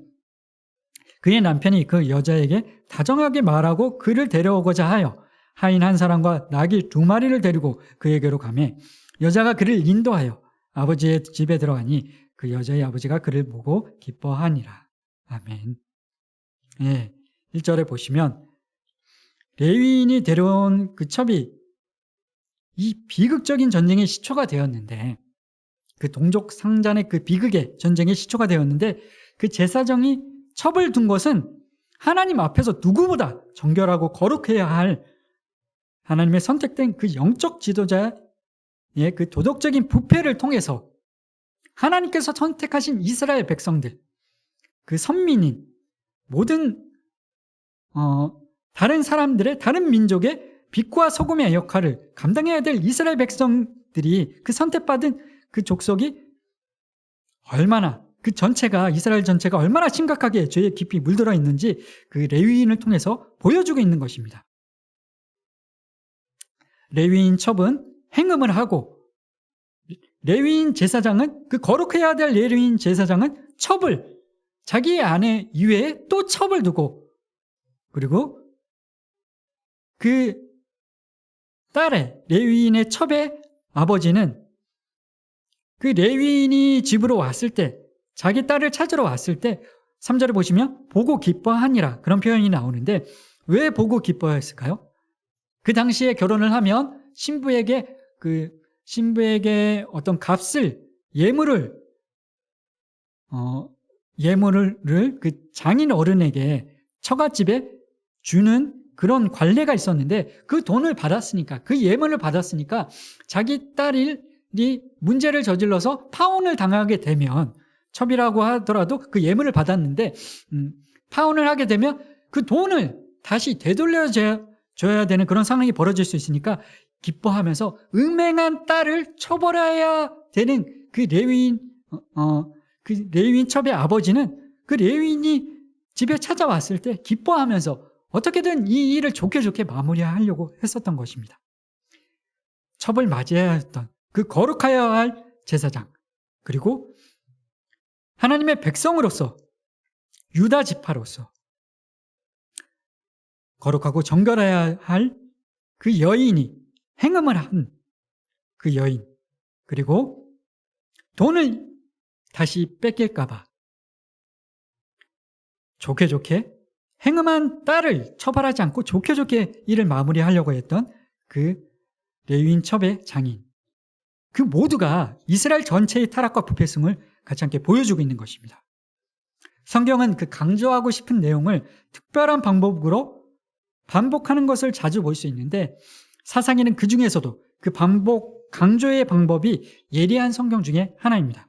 그의 남편이 그 여자에게 다정하게 말하고 그를 데려오고자 하여 하인 한 사람과 나귀 2마리를 데리고 그에게로 가매 여자가 그를 인도하여 아버지의 집에 들어가니 그 여자의 아버지가 그를 보고 기뻐하니라. 아멘. 예, 1절에 보시면 레위인이 데려온 그 첩이 이 비극적인 전쟁의 시초가 되었는데, 그 동족 상잔의 그 비극의 전쟁의 시초가 되었는데, 그 제사장이 첩을 둔 것은 하나님 앞에서 누구보다 정결하고 거룩해야 할 하나님의 선택된 그 영적 지도자의 그 도덕적인 부패를 통해서 하나님께서 선택하신 이스라엘 백성들, 그 선민인 모든 다른 사람들의, 다른 민족의 빛과 소금의 역할을 감당해야 될 이스라엘 백성들이, 그 선택받은 그 족속이 얼마나, 그 전체가, 이스라엘 전체가 얼마나 심각하게 죄에 깊이 물들어 있는지 그 레위인을 통해서 보여주고 있는 것입니다. 레위인 첩은 행음을 하고, 레위인 제사장은, 그 거룩해야 될 레위인 제사장은 첩을, 자기의 아내 이외에 또 첩을 두고, 그리고 그 딸의, 레위인의 첩의 아버지는 그 레위인이 집으로 왔을 때, 자기 딸을 찾으러 왔을 때 3절에 보시면 보고 기뻐하니라 그런 표현이 나오는데, 왜 보고 기뻐했을까요? 그 당시에 결혼을 하면 신부에게 어떤 값을, 예물을 그 장인 어른에게 처갓집에 주는 그런 관례가 있었는데, 그 돈을 받았으니까, 그 예물을 받았으니까 자기 딸이 문제를 저질러서 파혼을 당하게 되면, 첩이라고 하더라도 그 예물을 받았는데 파혼을 하게 되면 그 돈을 다시 되돌려줘야 되는 그런 상황이 벌어질 수 있으니까 기뻐하면서 음행한 딸을 처벌해야 되는 그 레위인 첩의 아버지는 그 레위인이 집에 찾아왔을 때 기뻐하면서 어떻게든 이 일을 좋게 마무리하려고 했었던 것입니다. 첩을 맞이해야 했던 그 거룩하여야 할 제사장, 그리고 하나님의 백성으로서, 유다 지파로서 거룩하고 정결해야 할 그 여인이 행음을 한 그 여인, 그리고 돈을 다시 뺏길까봐 좋게 행음한 딸을 처벌하지 않고 좋게 일을 마무리하려고 했던 그 레위인 첩의 장인, 그 모두가 이스라엘 전체의 타락과 부패성을 같이 함께 보여주고 있는 것입니다. 성경은 그 강조하고 싶은 내용을 특별한 방법으로 반복하는 것을 자주 볼 수 있는데, 사사기는 그 중에서도 그 강조의 방법이 예리한 성경 중에 하나입니다.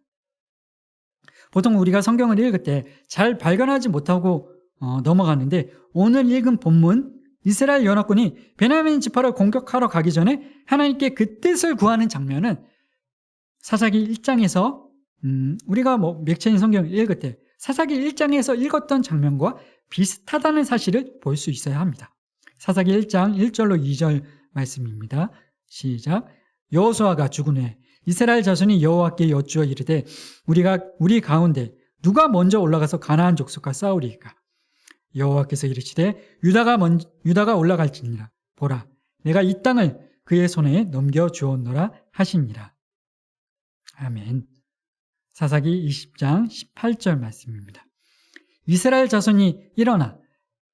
보통 우리가 성경을 읽을 때 잘 발견하지 못하고 넘어가는데, 오늘 읽은 본문 이스라엘 연합군이 베냐민 지파를 공격하러 가기 전에 하나님께 그 뜻을 구하는 장면은 사사기 1장에서 우리가 맥체인 성경을 읽을 때 사사기 1장에서 읽었던 장면과 비슷하다는 사실을 볼 수 있어야 합니다. 사사기 1장 1절로 2절 말씀입니다. 시작. 여호수아가 죽은 후에 이스라엘 자손이 여호와께 여쭈어 이르되 우리 가운데 누가 먼저 올라가서 가나안 족속과 싸우리이까? 여호와께서 이르시되 유다가 올라갈지니라. 보라, 내가 이 땅을 그의 손에 넘겨 주었노라 하시니라. 아멘. 사사기 20장 18절 말씀입니다. 이스라엘 자손이 일어나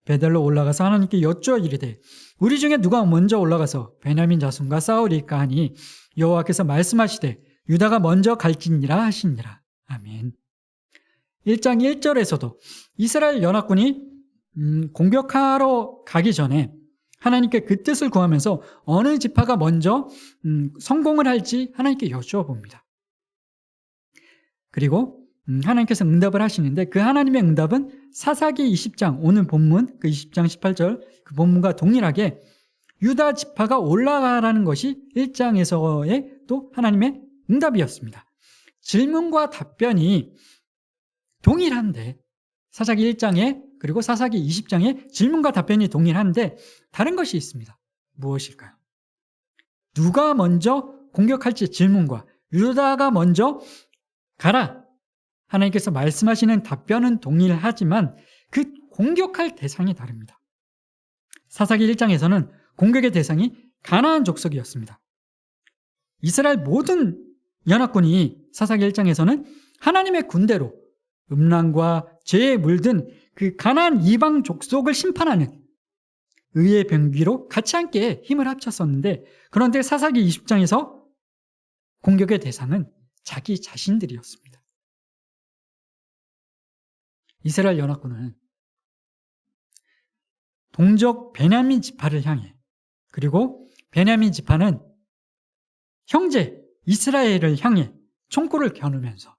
베델로 올라가서 하나님께 여쭈어 이르되 우리 중에 누가 먼저 올라가서 베냐민 자손과 싸우리까 하니 여호와께서 말씀하시되 유다가 먼저 갈지니라 하시니라. 아멘. 1장 1절에서도 이스라엘 연합군이 공격하러 가기 전에 하나님께 그 뜻을 구하면서 어느 지파가 먼저 성공을 할지 하나님께 여쭈어 봅니다. 그리고 하나님께서 응답을 하시는데, 그 하나님의 응답은 사사기 20장, 오늘 본문 그 20장 18절 그 본문과 동일하게 유다 지파가 올라가라는 것이 1장에서의 또 하나님의 응답이었습니다. 질문과 답변이 동일한데, 사사기 1장에 그리고 사사기 20장에 질문과 답변이 동일한데 다른 것이 있습니다. 무엇일까요? 누가 먼저 공격할지 질문과 유다가 먼저 가라, 하나님께서 말씀하시는 답변은 동일하지만 그 공격할 대상이 다릅니다. 사사기 1장에서는 공격의 대상이 가나안 족속이었습니다. 이스라엘 모든 연합군이 사사기 1장에서는 하나님의 군대로 음란과 죄에 물든 그 가나안 이방 족속을 심판하는 의의 병기로 같이 함께 힘을 합쳤었는데, 그런데 사사기 20장에서 공격의 대상은 자기 자신들이었습니다. 이스라엘 연합군은 동족 베냐민 지파를 향해, 그리고 베냐민 지파는 형제 이스라엘을 향해 총구를 겨누면서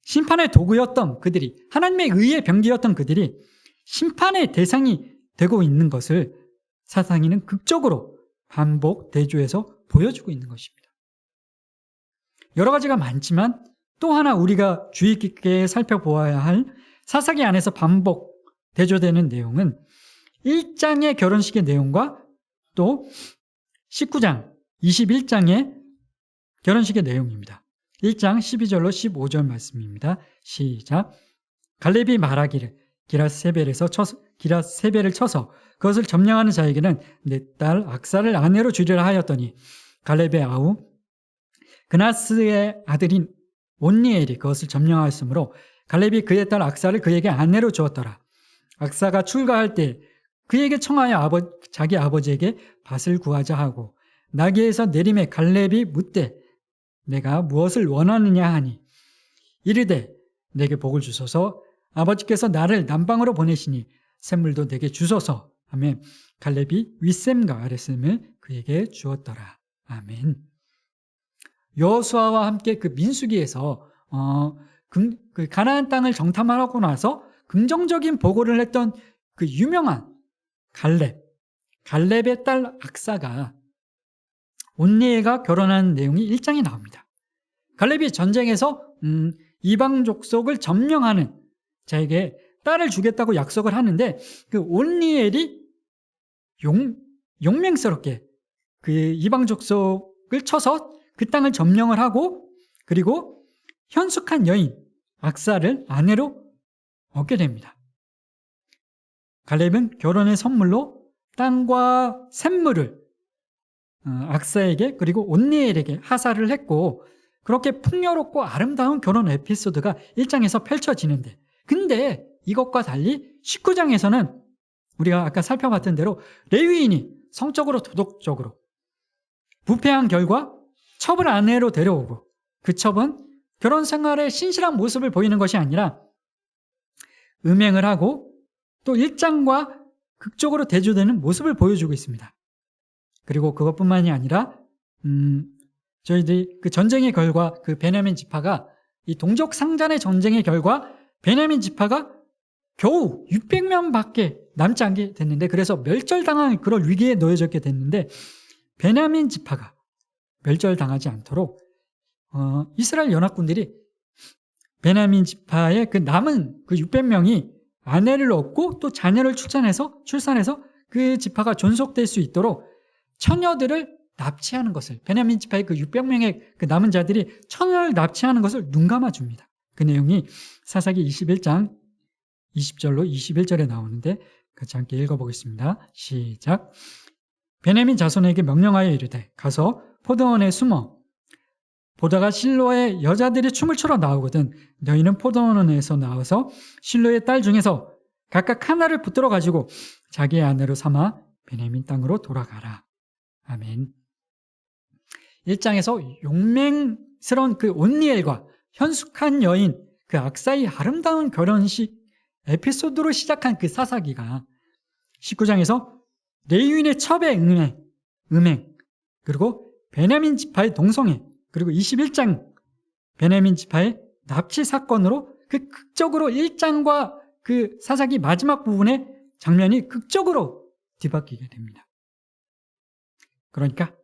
심판의 도구였던 그들이, 하나님의 의의 병기였던 그들이 심판의 대상이 되고 있는 것을 사사기는 극적으로 반복 대조해서 보여주고 있는 것입니다. 여러 가지가 많지만 또 하나 우리가 주의 깊게 살펴보아야 할 사사기 안에서 반복 대조되는 내용은 1장의 결혼식의 내용과 또 19장, 21장의 결혼식의 내용입니다. 1장 12절로 15절 말씀입니다. 시작. 갈렙이 말하기를 기랏세벨을 쳐서 그것을 점령하는 자에게는 내 딸 악사를 아내로 주리라 하였더니 갈렙의 아우 그나스의 아들인 온니엘이 그것을 점령하였으므로 갈렙이 그의 딸 악사를 그에게 아내로 주었더라. 악사가 출가할 때 그에게 청하여 자기 아버지에게 밭을 구하자 하고 나귀에서 내림에 갈렙이 묻되 내가 무엇을 원하느냐 하니 이르되 내게 복을 주소서 아버지께서 나를 남방으로 보내시니 샘물도 내게 주소서 하며 갈렙이 윗샘과 아랫샘을 그에게 주었더라. 아멘. 여호수아와 함께 그 민수기에서 그 가나안 땅을 정탐하고 나서 긍정적인 보고를 했던 그 유명한 갈렙의 딸 악사가 온니엘과 결혼한 내용이 1장에 나옵니다. 갈렙이 전쟁에서 이방 족속을 점령하는 자에게 딸을 주겠다고 약속을 하는데 그 온니엘이 용맹스럽게 그 이방 족속을 쳐서 그 땅을 점령을 하고 그리고 현숙한 여인 악사를 아내로 얻게 됩니다. 갈렙은 결혼의 선물로 땅과 샘물을 악사에게 그리고 온니엘에게 하사를 했고 그렇게 풍요롭고 아름다운 결혼 에피소드가 1장에서 펼쳐지는데 근데 이것과 달리 19장에서는 우리가 아까 살펴봤던 대로 레위인이 성적으로 도덕적으로 부패한 결과 첩을 아내로 데려오고 그 첩은 결혼 생활에 신실한 모습을 보이는 것이 아니라 음행을 하고 또 1장과 극적으로 대조되는 모습을 보여주고 있습니다. 그리고 그것뿐만이 아니라 저희들이 그 전쟁의 결과 그 베냐민 지파가 이 동족 상잔의 전쟁의 결과 베냐민 지파가 겨우 600명밖에 남지 않게 됐는데 그래서 멸절당한 그런 위기에 놓여졌게 됐는데 베냐민 지파가 멸절당하지 않도록 이스라엘 연합군들이 베냐민 지파의 그 남은 그 600명이 아내를 얻고 또 자녀를 출산해서 그 지파가 존속될 수 있도록 처녀들을 납치하는 것을 베냐민 지파의 그 600명의 그 남은 자들이 처녀를 납치하는 것을 눈감아 줍니다. 그 내용이 사사기 21장 20절로 21절에 나오는데 같이 함께 읽어보겠습니다. 시작. 베냐민 자손에게 명령하여 이르되 가서 포도원에 숨어 보다가 실로의 여자들이 춤을 추러 나오거든 너희는 포도원에서 나와서 실로의 딸 중에서 각각 하나를 붙들어 가지고 자기의 아내로 삼아 베냐민 땅으로 돌아가라. 아멘. 1장에서 용맹스러운 그 온니엘과 현숙한 여인 그 악사의 아름다운 결혼식 에피소드로 시작한 그 사사기가 19장에서 레위인의 첩의 음행 그리고 베냐민 지파의 동성애 그리고 21장 베냐민 지파의 납치 사건으로 그 극적으로 1장과 그 사사기 마지막 부분의 장면이 극적으로 뒤바뀌게 됩니다. 그러니까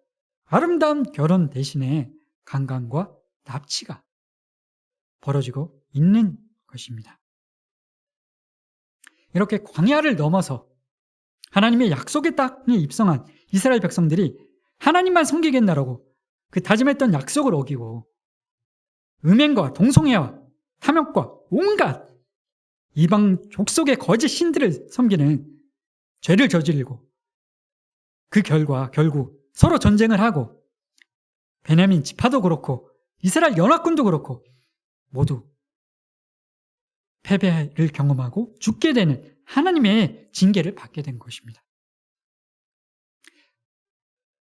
아름다운 결혼 대신에 강간과 납치가 벌어지고 있는 것입니다. 이렇게 광야를 넘어서 하나님의 약속의 땅에 입성한 이스라엘 백성들이 하나님만 섬기겠나라고 그 다짐했던 약속을 어기고 음행과 동성애와 탐욕과 온갖 이방 족속의 거짓 신들을 섬기는 죄를 저지르고 그 결과 결국 서로 전쟁을 하고 베냐민 지파도 그렇고 이스라엘 연합군도 그렇고 모두 패배를 경험하고 죽게 되는 하나님의 징계를 받게 된 것입니다.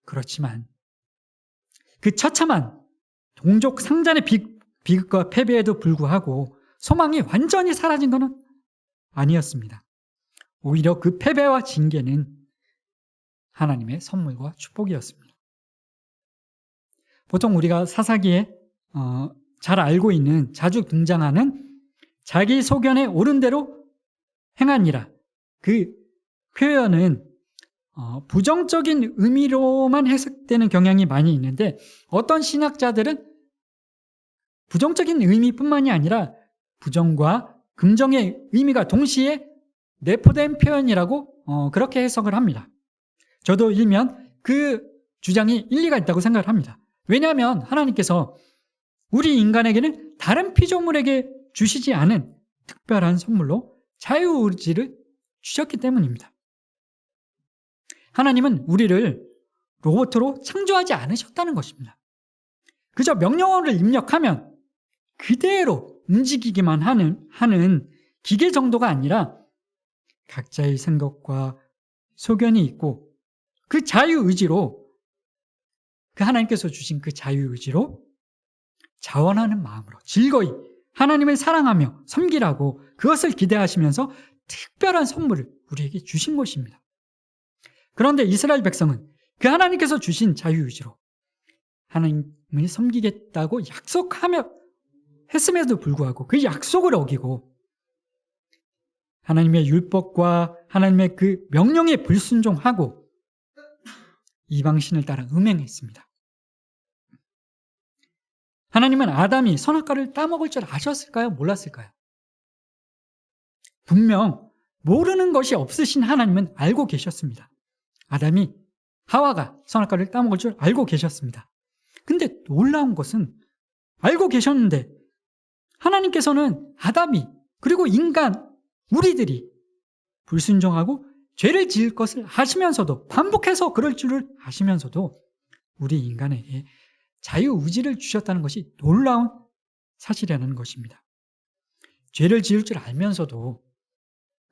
그렇지만 그 처참한 동족 상잔의 비극과 패배에도 불구하고 소망이 완전히 사라진 것은 아니었습니다. 오히려 그 패배와 징계는 하나님의 선물과 축복이었습니다. 보통 우리가 사사기에 잘 알고 있는 자주 등장하는 자기 소견에 옳은 대로 행하니라 그 표현은 부정적인 의미로만 해석되는 경향이 많이 있는데 어떤 신학자들은 부정적인 의미뿐만이 아니라 부정과 긍정의 의미가 동시에 내포된 표현이라고 그렇게 해석을 합니다. 저도 일면 그 주장이 일리가 있다고 생각을 합니다. 왜냐하면 하나님께서 우리 인간에게는 다른 피조물에게 주시지 않은 특별한 선물로 자유의지를 주셨기 때문입니다. 하나님은 우리를 로봇으로 창조하지 않으셨다는 것입니다. 그저 명령어를 입력하면 그대로 움직이기만 하는 기계 정도가 아니라 각자의 생각과 소견이 있고 그 자유의지로, 그 하나님께서 주신 그 자유의지로 자원하는 마음으로 즐거이 하나님을 사랑하며 섬기라고 그것을 기대하시면서 특별한 선물을 우리에게 주신 것입니다. 그런데 이스라엘 백성은 그 하나님께서 주신 자유의지로 하나님을 섬기겠다고 약속하며 했음에도 불구하고 그 약속을 어기고 하나님의 율법과 하나님의 그 명령에 불순종하고 이방신을 따라 음행했습니다. 하나님은 아담이 선악과를 따먹을 줄 아셨을까요? 몰랐을까요? 분명 모르는 것이 없으신 하나님은 알고 계셨습니다. 아담이 하와가 선악과를 따먹을 줄 알고 계셨습니다. 근데 놀라운 것은 알고 계셨는데 하나님께서는 아담이 그리고 인간 우리들이 불순종하고 죄를 지을 것을 아시면서도, 반복해서 그럴 줄을 아시면서도 우리 인간에게 자유의지를 주셨다는 것이 놀라운 사실이라는 것입니다. 죄를 지을 줄 알면서도,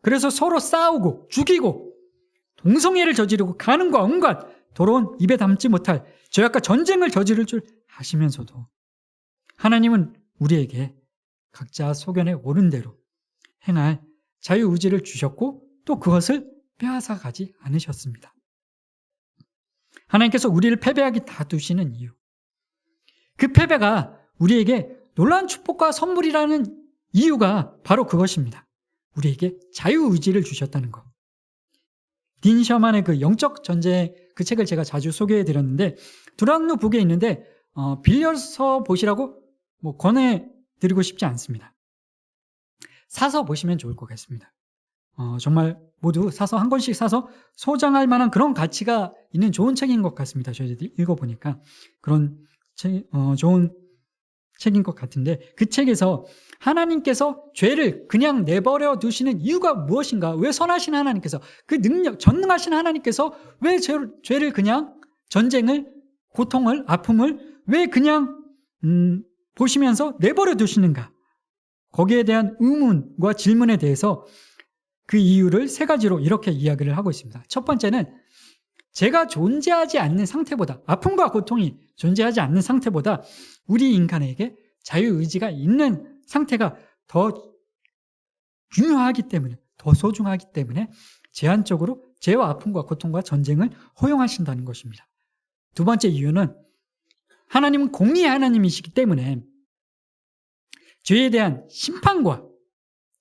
그래서 서로 싸우고 죽이고 동성애를 저지르고 가늠과 온갖 더러운 입에 담지 못할 죄악과 전쟁을 저지를 줄 아시면서도 하나님은 우리에게 각자 소견에 옳은 대로 행할 자유의지를 주셨고 또 그것을 빼앗아 가지 않으셨습니다. 하나님께서 우리를 패배하게 놔두시는 이유, 그 패배가 우리에게 놀라운 축복과 선물이라는 이유가 바로 그것입니다. 우리에게 자유의지를 주셨다는 것. 딘 셔만의 그 영적 전쟁, 그 책을 제가 자주 소개해 드렸는데 두랑누 북에 있는데 빌려서 보시라고 권해드리고 싶지 않습니다. 사서 보시면 좋을 것 같습니다. 정말 모두 사서 한 권씩 사서 소장할 만한 그런 가치가 있는 좋은 책인 것 같습니다. 저희들이 읽어보니까 그런 좋은 책인 것 같은데, 그 책에서 하나님께서 죄를 그냥 내버려 두시는 이유가 무엇인가, 왜 선하신 하나님께서, 그 능력, 전능하신 하나님께서 왜 죄를 그냥, 전쟁을, 고통을, 아픔을 왜 그냥 보시면서 내버려 두시는가, 거기에 대한 의문과 질문에 대해서 그 이유를 세 가지로 이렇게 이야기를 하고 있습니다. 첫 번째는 죄가 존재하지 않는 상태보다, 아픔과 고통이 존재하지 않는 상태보다 우리 인간에게 자유의지가 있는 상태가 더 중요하기 때문에, 더 소중하기 때문에 제한적으로 죄와 아픔과 고통과 전쟁을 허용하신다는 것입니다. 두 번째 이유는 하나님은 공의의 하나님이시기 때문에 죄에 대한 심판과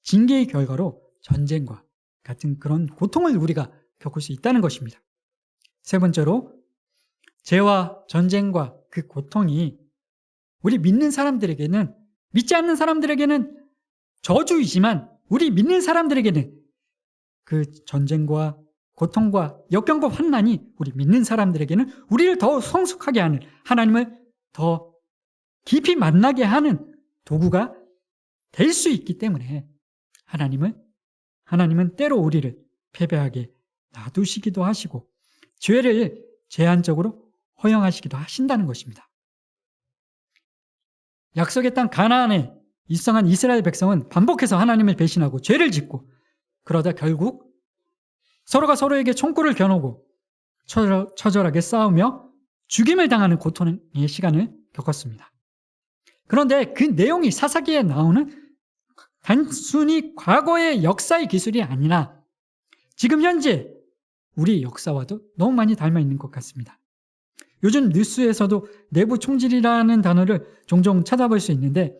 징계의 결과로 전쟁과 같은 그런 고통을 우리가 겪을 수 있다는 것입니다. 세 번째로 죄와 전쟁과 그 고통이 우리 믿는 사람들에게는, 믿지 않는 사람들에게는 저주이지만 우리 믿는 사람들에게는 그 전쟁과 고통과 역경과 환난이 우리 믿는 사람들에게는 우리를 더 성숙하게 하는, 하나님을 더 깊이 만나게 하는 도구가 될 수 있기 때문에 하나님은 때로 우리를 패배하게 놔두시기도 하시고 죄를 제한적으로 허용하시기도 하신다는 것입니다. 약속의 땅 가나안에 입성한 이스라엘 백성은 반복해서 하나님을 배신하고 죄를 짓고, 그러다 결국 서로가 서로에게 총구를 겨누고 처절하게 싸우며 죽임을 당하는 고통의 시간을 겪었습니다. 그런데 그 내용이 사사기에 나오는 단순히 과거의 역사의 기술이 아니라 지금 현재 우리 역사와도 너무 많이 닮아 있는 것 같습니다. 요즘 뉴스에서도 내부 총질이라는 단어를 종종 찾아볼 수 있는데,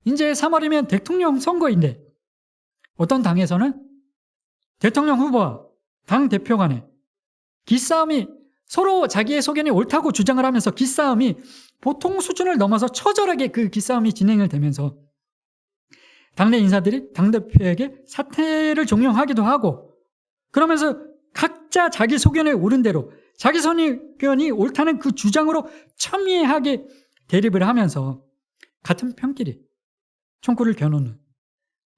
이제 3월이면 대통령 선거인데 어떤 당에서는 대통령 후보와 당 대표 간에 기싸움이, 서로 자기의 소견이 옳다고 주장을 하면서 기싸움이 보통 수준을 넘어서 처절하게 그 기싸움이 진행을 되면서 당내 인사들이 당대표에게 사퇴를 종용하기도 하고, 그러면서 각자 자기 소견에 옳은 대로 자기 소견이 옳다는 그 주장으로 첨예하게 대립을 하면서 같은 편끼리 총구를 겨누는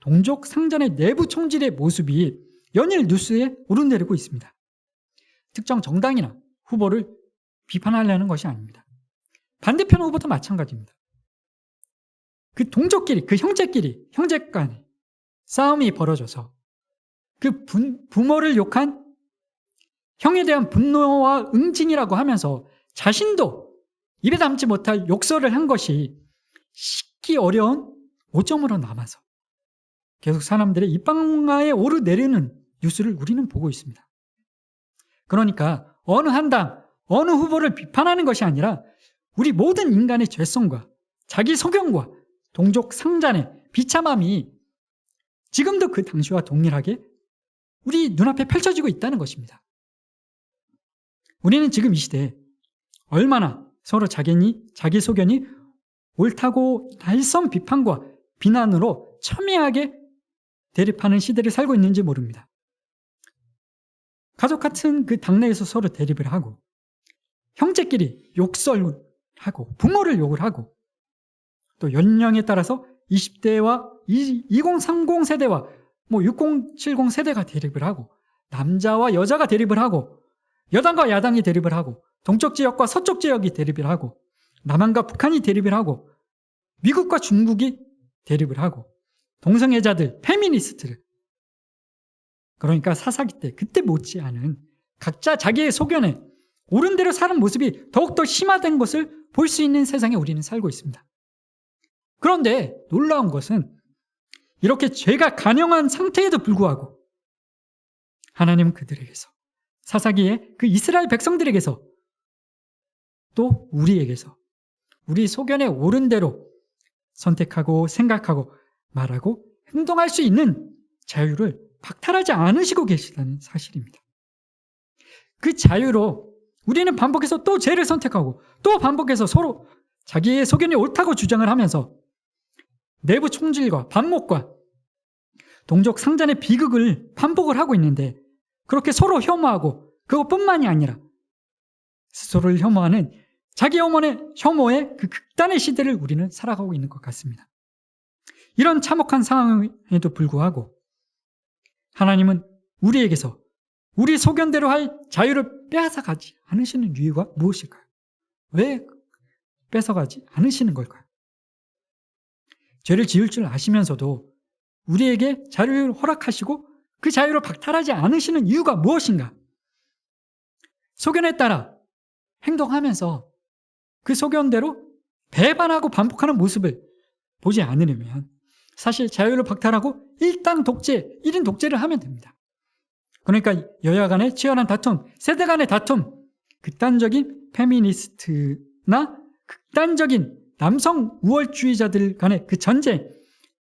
동족 상전의 내부 총질의 모습이 연일 뉴스에 오르내리고 있습니다. 특정 정당이나 후보를 비판하려는 것이 아닙니다. 반대편 후보도 마찬가지입니다. 그 동족끼리, 그 형제끼리, 형제 간에 싸움이 벌어져서 그 부모를 욕한 형에 대한 분노와 응징이라고 하면서 자신도 입에 담지 못할 욕설을 한 것이 씻기 어려운 오점으로 남아서 계속 사람들의 입방아에 오르내리는 뉴스를 우리는 보고 있습니다. 그러니까 어느 한 당, 어느 후보를 비판하는 것이 아니라 우리 모든 인간의 죄성과 자기 소견과 동족 상잔의 비참함이 지금도 그 당시와 동일하게 우리 눈앞에 펼쳐지고 있다는 것입니다. 우리는 지금 이 시대에 얼마나 서로 자기 소견이 옳다고 날선 비판과 비난으로 첨예하게 대립하는 시대를 살고 있는지 모릅니다. 가족 같은 그 당내에서 서로 대립을 하고 형제끼리 욕설을 하고 부모를 욕을 하고 또 연령에 따라서 20대와 2030 세대와 6070 세대가 대립을 하고 남자와 여자가 대립을 하고 여당과 야당이 대립을 하고 동쪽 지역과 서쪽 지역이 대립을 하고 남한과 북한이 대립을 하고 미국과 중국이 대립을 하고 동성애자들, 페미니스트를 그러니까 사사기 때 그때 못지않은 각자 자기의 소견에 옳은 대로 사는 모습이 더욱더 심화된 것을 볼 수 있는 세상에 우리는 살고 있습니다. 그런데 놀라운 것은 이렇게 죄가 간영한 상태에도 불구하고 하나님은 그들에게서 사사기에 그 이스라엘 백성들에게서 또 우리에게서 우리 소견에 옳은 대로 선택하고 생각하고 말하고 행동할 수 있는 자유를 박탈하지 않으시고 계시다는 사실입니다. 그 자유로 우리는 반복해서 또 죄를 선택하고 또 반복해서 서로 자기의 소견이 옳다고 주장을 하면서 내부 총질과 반목과 동족 상잔의 비극을 반복을 하고 있는데 그렇게 서로 혐오하고 그것뿐만이 아니라 스스로를 혐오하는 자기 혐오의 그 극단의 시대를 우리는 살아가고 있는 것 같습니다. 이런 참혹한 상황에도 불구하고 하나님은 우리에게서 우리 소견대로 할 자유를 빼앗아가지 않으시는 이유가 무엇일까요? 왜 뺏어가지 않으시는 걸까요? 죄를 지을 줄 아시면서도 우리에게 자유를 허락하시고 그 자유를 박탈하지 않으시는 이유가 무엇인가? 소견에 따라 행동하면서 그 소견대로 배반하고 반복하는 모습을 보지 않으려면 사실 자유를 박탈하고 일당 독재, 1인 독재를 하면 됩니다. 그러니까 여야 간의 치열한 다툼, 세대 간의 다툼, 극단적인 페미니스트나 극단적인 남성 우월주의자들 간의 그 전쟁,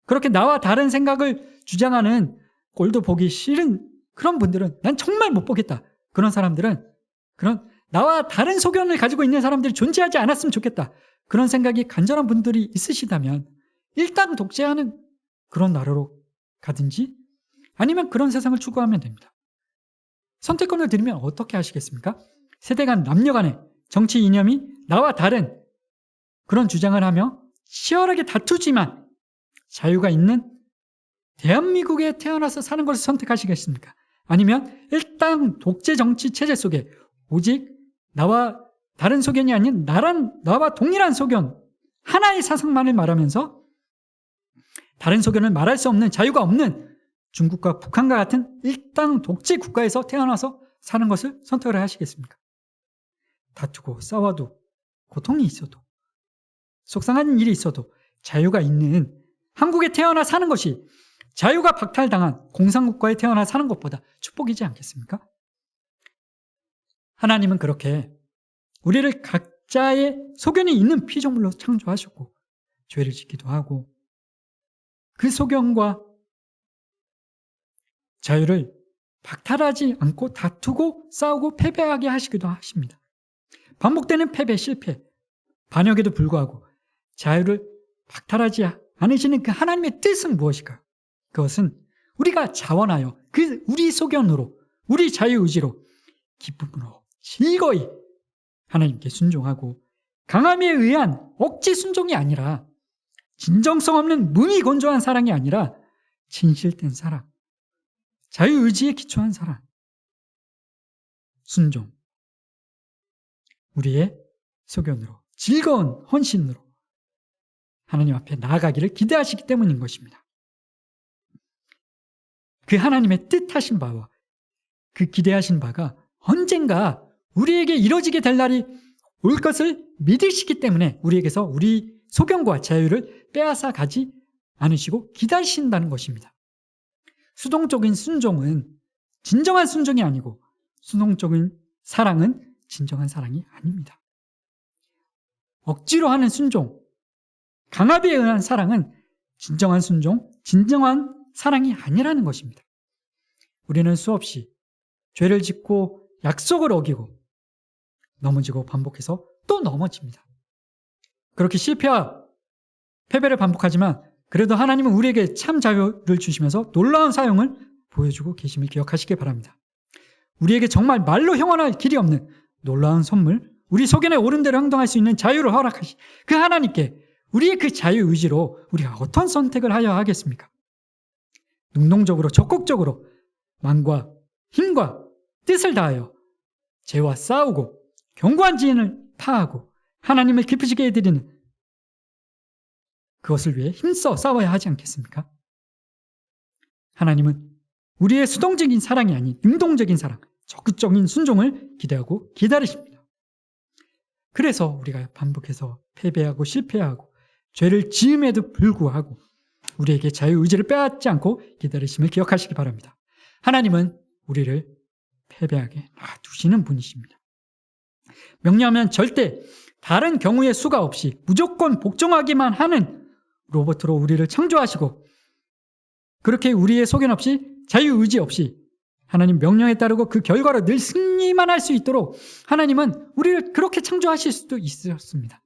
그렇게 나와 다른 생각을 주장하는 꼴도 보기 싫은 그런 분들은 난 정말 못 보겠다. 그런 사람들은 그런 나와 다른 소견을 가지고 있는 사람들이 존재하지 않았으면 좋겠다. 그런 생각이 간절한 분들이 있으시다면 일단 독재하는 그런 나라로 가든지 아니면 그런 세상을 추구하면 됩니다. 선택권을 드리면 어떻게 하시겠습니까? 세대 간 남녀 간의 정치 이념이 나와 다른 그런 주장을 하며 치열하게 다투지만 자유가 있는 대한민국에 태어나서 사는 것을 선택하시겠습니까? 아니면 일당 독재 정치 체제 속에 오직 나와 다른 소견이 아닌 나와 동일한 소견, 하나의 사상만을 말하면서 다른 소견을 말할 수 없는 자유가 없는 중국과 북한과 같은 일당 독재 국가에서 태어나서 사는 것을 선택을 하시겠습니까? 다투고 싸워도 고통이 있어도 속상한 일이 있어도 자유가 있는 한국에 태어나 사는 것이 자유가 박탈당한 공산국가에 태어나 사는 것보다 축복이지 않겠습니까? 하나님은 그렇게 우리를 각자의 소견이 있는 피조물로 창조하셨고 죄를 짓기도 하고 그 소견과 자유를 박탈하지 않고 다투고 싸우고 패배하게 하시기도 하십니다. 반복되는 패배, 실패, 반역에도 불구하고 자유를 박탈하지 않으시는 그 하나님의 뜻은 무엇일까요? 그것은 우리가 자원하여 그 우리 소견으로 우리 자유의지로 기쁨으로 즐거이 하나님께 순종하고 강함에 의한 억지 순종이 아니라 진정성 없는 무미건조한 사랑이 아니라 진실된 사랑, 자유의지에 기초한 사랑, 순종, 우리의 소견으로 즐거운 헌신으로 하나님 앞에 나아가기를 기대하시기 때문인 것입니다. 그 하나님의 뜻하신 바와 그 기대하신 바가 언젠가 우리에게 이루어지게 될 날이 올 것을 믿으시기 때문에 우리에게서 우리 소견과 자유를 빼앗아 가지 않으시고 기다리신다는 것입니다. 수동적인 순종은 진정한 순종이 아니고 수동적인 사랑은 진정한 사랑이 아닙니다. 억지로 하는 순종, 강압에 의한 사랑은 진정한 순종, 진정한 사랑이 아니라는 것입니다. 우리는 수없이 죄를 짓고 약속을 어기고 넘어지고 반복해서 또 넘어집니다. 그렇게 실패와 패배를 반복하지만 그래도 하나님은 우리에게 참 자유를 주시면서 놀라운 사용을 보여주고 계심을 기억하시기 바랍니다. 우리에게 정말 말로 형언할 길이 없는 놀라운 선물, 우리 소견에 옳은 대로 행동할 수 있는 자유를 허락하신 그 하나님께 우리의 그 자유의지로 우리가 어떤 선택을 하여야 하겠습니까? 능동적으로 적극적으로 마음과 힘과 뜻을 다하여 죄와 싸우고 견고한 지혜를 타하고 하나님을 기쁘시게 해드리는 그것을 위해 힘써 싸워야 하지 않겠습니까? 하나님은 우리의 수동적인 사랑이 아닌 능동적인 사랑, 적극적인 순종을 기대하고 기다리십니다. 그래서 우리가 반복해서 패배하고 실패하고 죄를 지음에도 불구하고 우리에게 자유의지를 빼앗지 않고 기다리심을 기억하시기 바랍니다. 하나님은 우리를 패배하게 놔두시는 분이십니다. 명령하면 절대 다른 경우의 수가 없이 무조건 복종하기만 하는 로봇으로 우리를 창조하시고 그렇게 우리의 소견 없이 자유의지 없이 하나님 명령에 따르고 그 결과로 늘 승리만 할 수 있도록 하나님은 우리를 그렇게 창조하실 수도 있었습니다.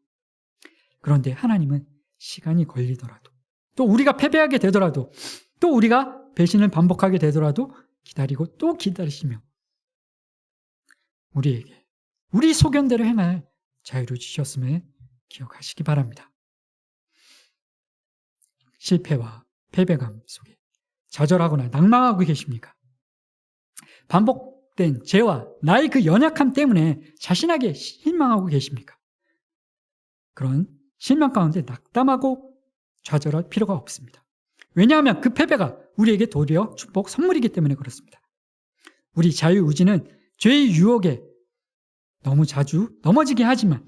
그런데 하나님은 시간이 걸리더라도 또 우리가 패배하게 되더라도 또 우리가 배신을 반복하게 되더라도 기다리고 또 기다리시며 우리에게 우리 소견대로 행할 자유를 주셨음을 기억하시기 바랍니다. 실패와 패배감 속에 좌절하거나 낭망하고 계십니까? 반복된 죄와 나의 그 연약함 때문에 자신에게 실망하고 계십니까? 그런 실망 가운데 낙담하고 좌절할 필요가 없습니다. 왜냐하면 그 패배가 우리에게 도리어 축복 선물이기 때문에 그렇습니다. 우리 자유의지는 죄의 유혹에 너무 자주 넘어지게 하지만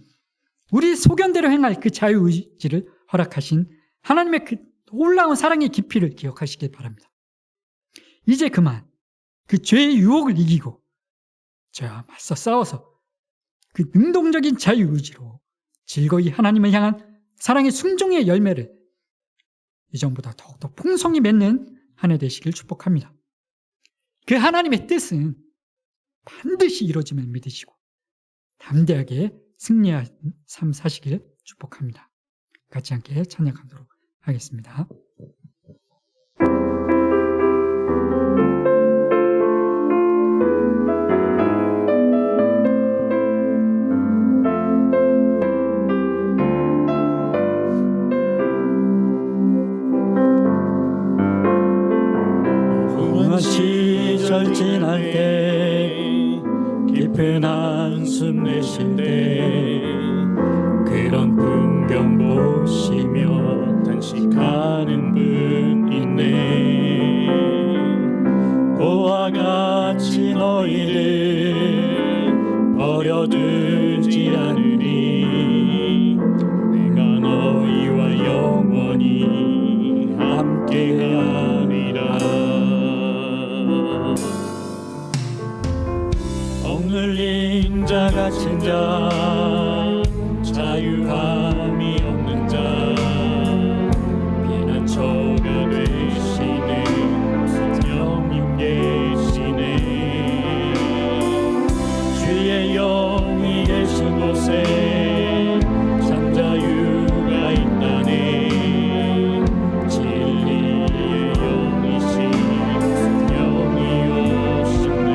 우리 소견대로 행할 그 자유의지를 허락하신 하나님의 그 놀라운 사랑의 깊이를 기억하시길 바랍니다. 이제 그만 그 죄의 유혹을 이기고 죄와 맞서 싸워서 그 능동적인 자유의지로 즐거이 하나님을 향한 사랑의 순종의 열매를 이전보다 더욱더 풍성히 맺는 한 해 되시길 축복합니다. 그 하나님의 뜻은 반드시 이루어짐을 믿으시고 담대하게 승리한 삶 사시길 축복합니다. 같이 함께 찬양하도록 하겠습니다. 시절 지날 때 깊은 한숨 내쉴 때 그런 풍경 보시며 단식하는 분 있네. 그와 같이 너희를 버려두지 않으리. 내가 너희와 영원히 함께하리라. 억눌린 자 갇힌 자 자유함이 없는 자 피난처가 되시는 성령님 계시네. 주의 영이 계신 곳에 참 자유가 있다네. 진리의 영이신 성령이 오셨네.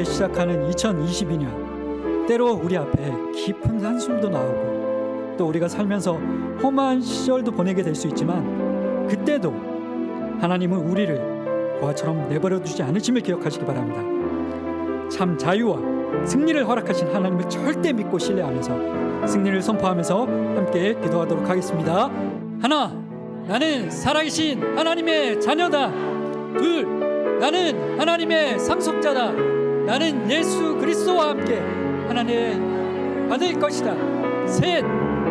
이제 시작하는 2022년, 때로 우리 앞에 깊은 한숨도 나오고 또 우리가 살면서 험한 시절도 보내게 될 수 있지만, 그때도 하나님은 우리를 고아처럼 내버려 두지 않으심을 기억하시기 바랍니다. 참 자유와 승리를 허락하신 하나님을 절대 믿고 신뢰하면서 승리를 선포하면서 함께 기도하도록 하겠습니다. 하나, 나는 살아계신 하나님의 자녀다. 둘, 나는 하나님의 상속자다. 나는 예수 그리스도와 함께 하나님의 받을 것이다. 셋,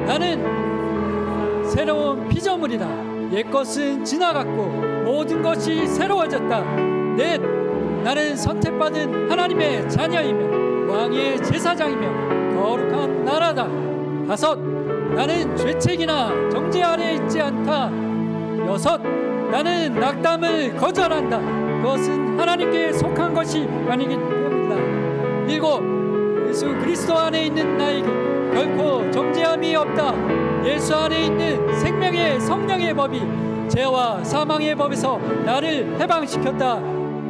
나는 새로운 피조물이다. 옛것은 지나갔고 모든 것이 새로워졌다. 넷, 나는 선택받은 하나님의 자녀이며 왕의 제사장이며 거룩한 나라다. 다섯, 나는 죄책이나 정죄 아래 있지 않다. 여섯, 나는 낙담을 거절한다. 그것은 하나님께 속한 것이 아니기 때문이다. 일곱, 예수 그리스도 안에 있는 나에게 결코 정죄함이 없다. 예수 안에 있는 생명의 성령의 법이 죄와 사망의 법에서 나를 해방시켰다.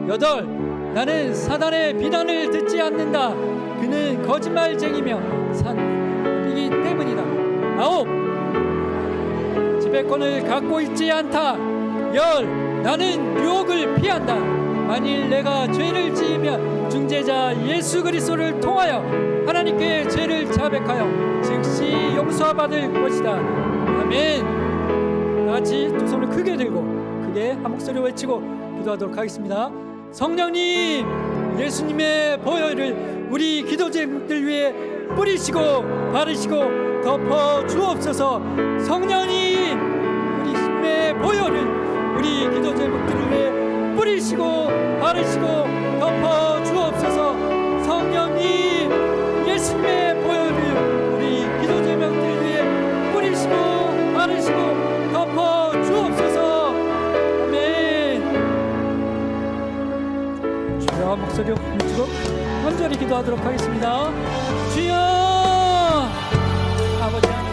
여덟, 나는 사단의 비난을 듣지 않는다. 그는 거짓말쟁이며 산이기 때문이다. 아홉, 지배권을 갖고 있지 않다. 열, 나는 유혹을 피한다. 만일 내가 죄를 지으면 중재자 예수 그리스도를 통하여 하나님께 죄를 자백하여 즉시 용서받을 것이다. 아멘. 다 같이 두 손을 크게 들고 크게 한 목소리로 외치고 기도하도록 하겠습니다. 성령님, 예수님의 보혈을 우리 기도자들 위해 뿌리시고 바르시고 덮어 주옵소서. 성령님, 우리 주님의 보혈을 우리 기도자들을 위해 뿌리시고 바르시고 덮어 주옵소서. 성령님, 예수님의 보혈을 우리 기도자들 위해 뿌리시고 바르시고 덮어 주옵소서. 아멘. 주여, 목소리 높이고 간절히 기도하도록 하겠습니다. 주여, 아버지 하나님,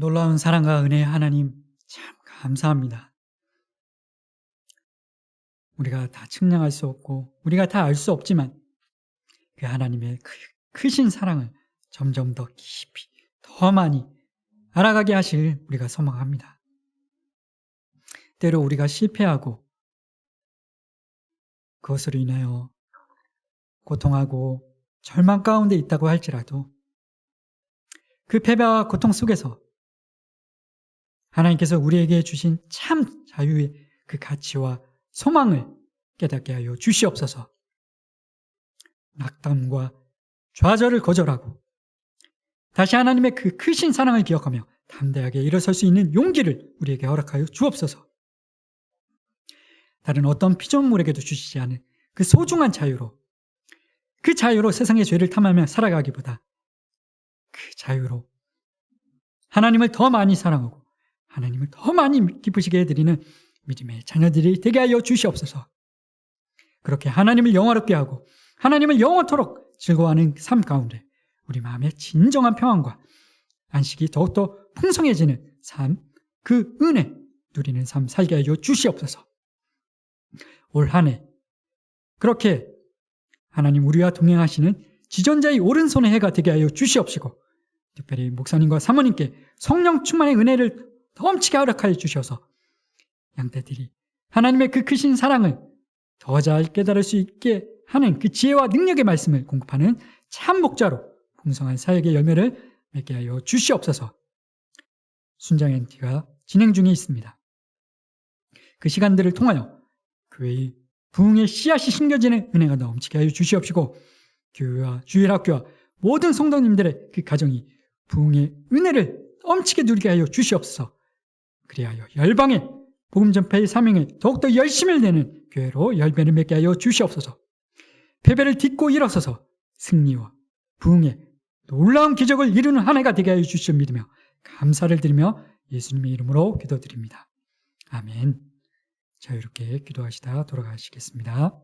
놀라운 사랑과 은혜의 하나님 참 감사합니다. 우리가 다 측량할 수 없고 우리가 다 알 수 없지만 그 하나님의 크신 사랑을 점점 더 깊이 더 많이 알아가게 하실 우리가 소망합니다. 때로 우리가 실패하고 그것으로 인하여 고통하고 절망 가운데 있다고 할지라도 그 패배와 고통 속에서 하나님께서 우리에게 주신 참 자유의 그 가치와 소망을 깨닫게 하여 주시옵소서. 낙담과 좌절을 거절하고 다시 하나님의 그 크신 사랑을 기억하며 담대하게 일어설 수 있는 용기를 우리에게 허락하여 주옵소서. 다른 어떤 피조물에게도 주시지 않은 그 소중한 자유로, 그 자유로 세상의 죄를 탐하며 살아가기보다 그 자유로 하나님을 더 많이 사랑하고 하나님을 더 많이 기쁘시게 해드리는 믿음의 자녀들이 되게 하여 주시옵소서. 그렇게 하나님을 영화롭게 하고 하나님을 영원토록 즐거워하는 삶 가운데 우리 마음의 진정한 평안과 안식이 더욱더 풍성해지는 삶, 그 은혜 누리는 삶 살게 하여 주시옵소서. 올 한 해 그렇게 하나님 우리와 동행하시는 지존자의 오른손의 해가 되게 하여 주시옵시고 특별히 목사님과 사모님께 성령 충만의 은혜를 넘치게 허락하여 주셔서 양떼들이 하나님의 그 크신 사랑을 더 잘 깨달을 수 있게 하는 그 지혜와 능력의 말씀을 공급하는 참 목자로 풍성한 사역의 열매를 맺게 하여 주시옵소서. 순장 NT가 진행 중에 있습니다. 그 시간들을 통하여 교회의 부흥의 씨앗이 심겨지는 은혜가 넘치게 하여 주시옵시고 교회와 주일학교와 모든 성도님들의 그 가정이 부흥의 은혜를 넘치게 누리게 하여 주시옵소서. 그리하여 열방의 복음 전파의 사명에 더욱더 열심을 내는 교회로 열매를 맺게 하여 주시옵소서. 패배를 딛고 일어서서 승리와 부흥의 놀라운 기적을 이루는 한 해가 되게 하여 주시옵 믿으며 감사를 드리며 예수님의 이름으로 기도드립니다. 아멘. 자유롭게 기도하시다 돌아가시겠습니다.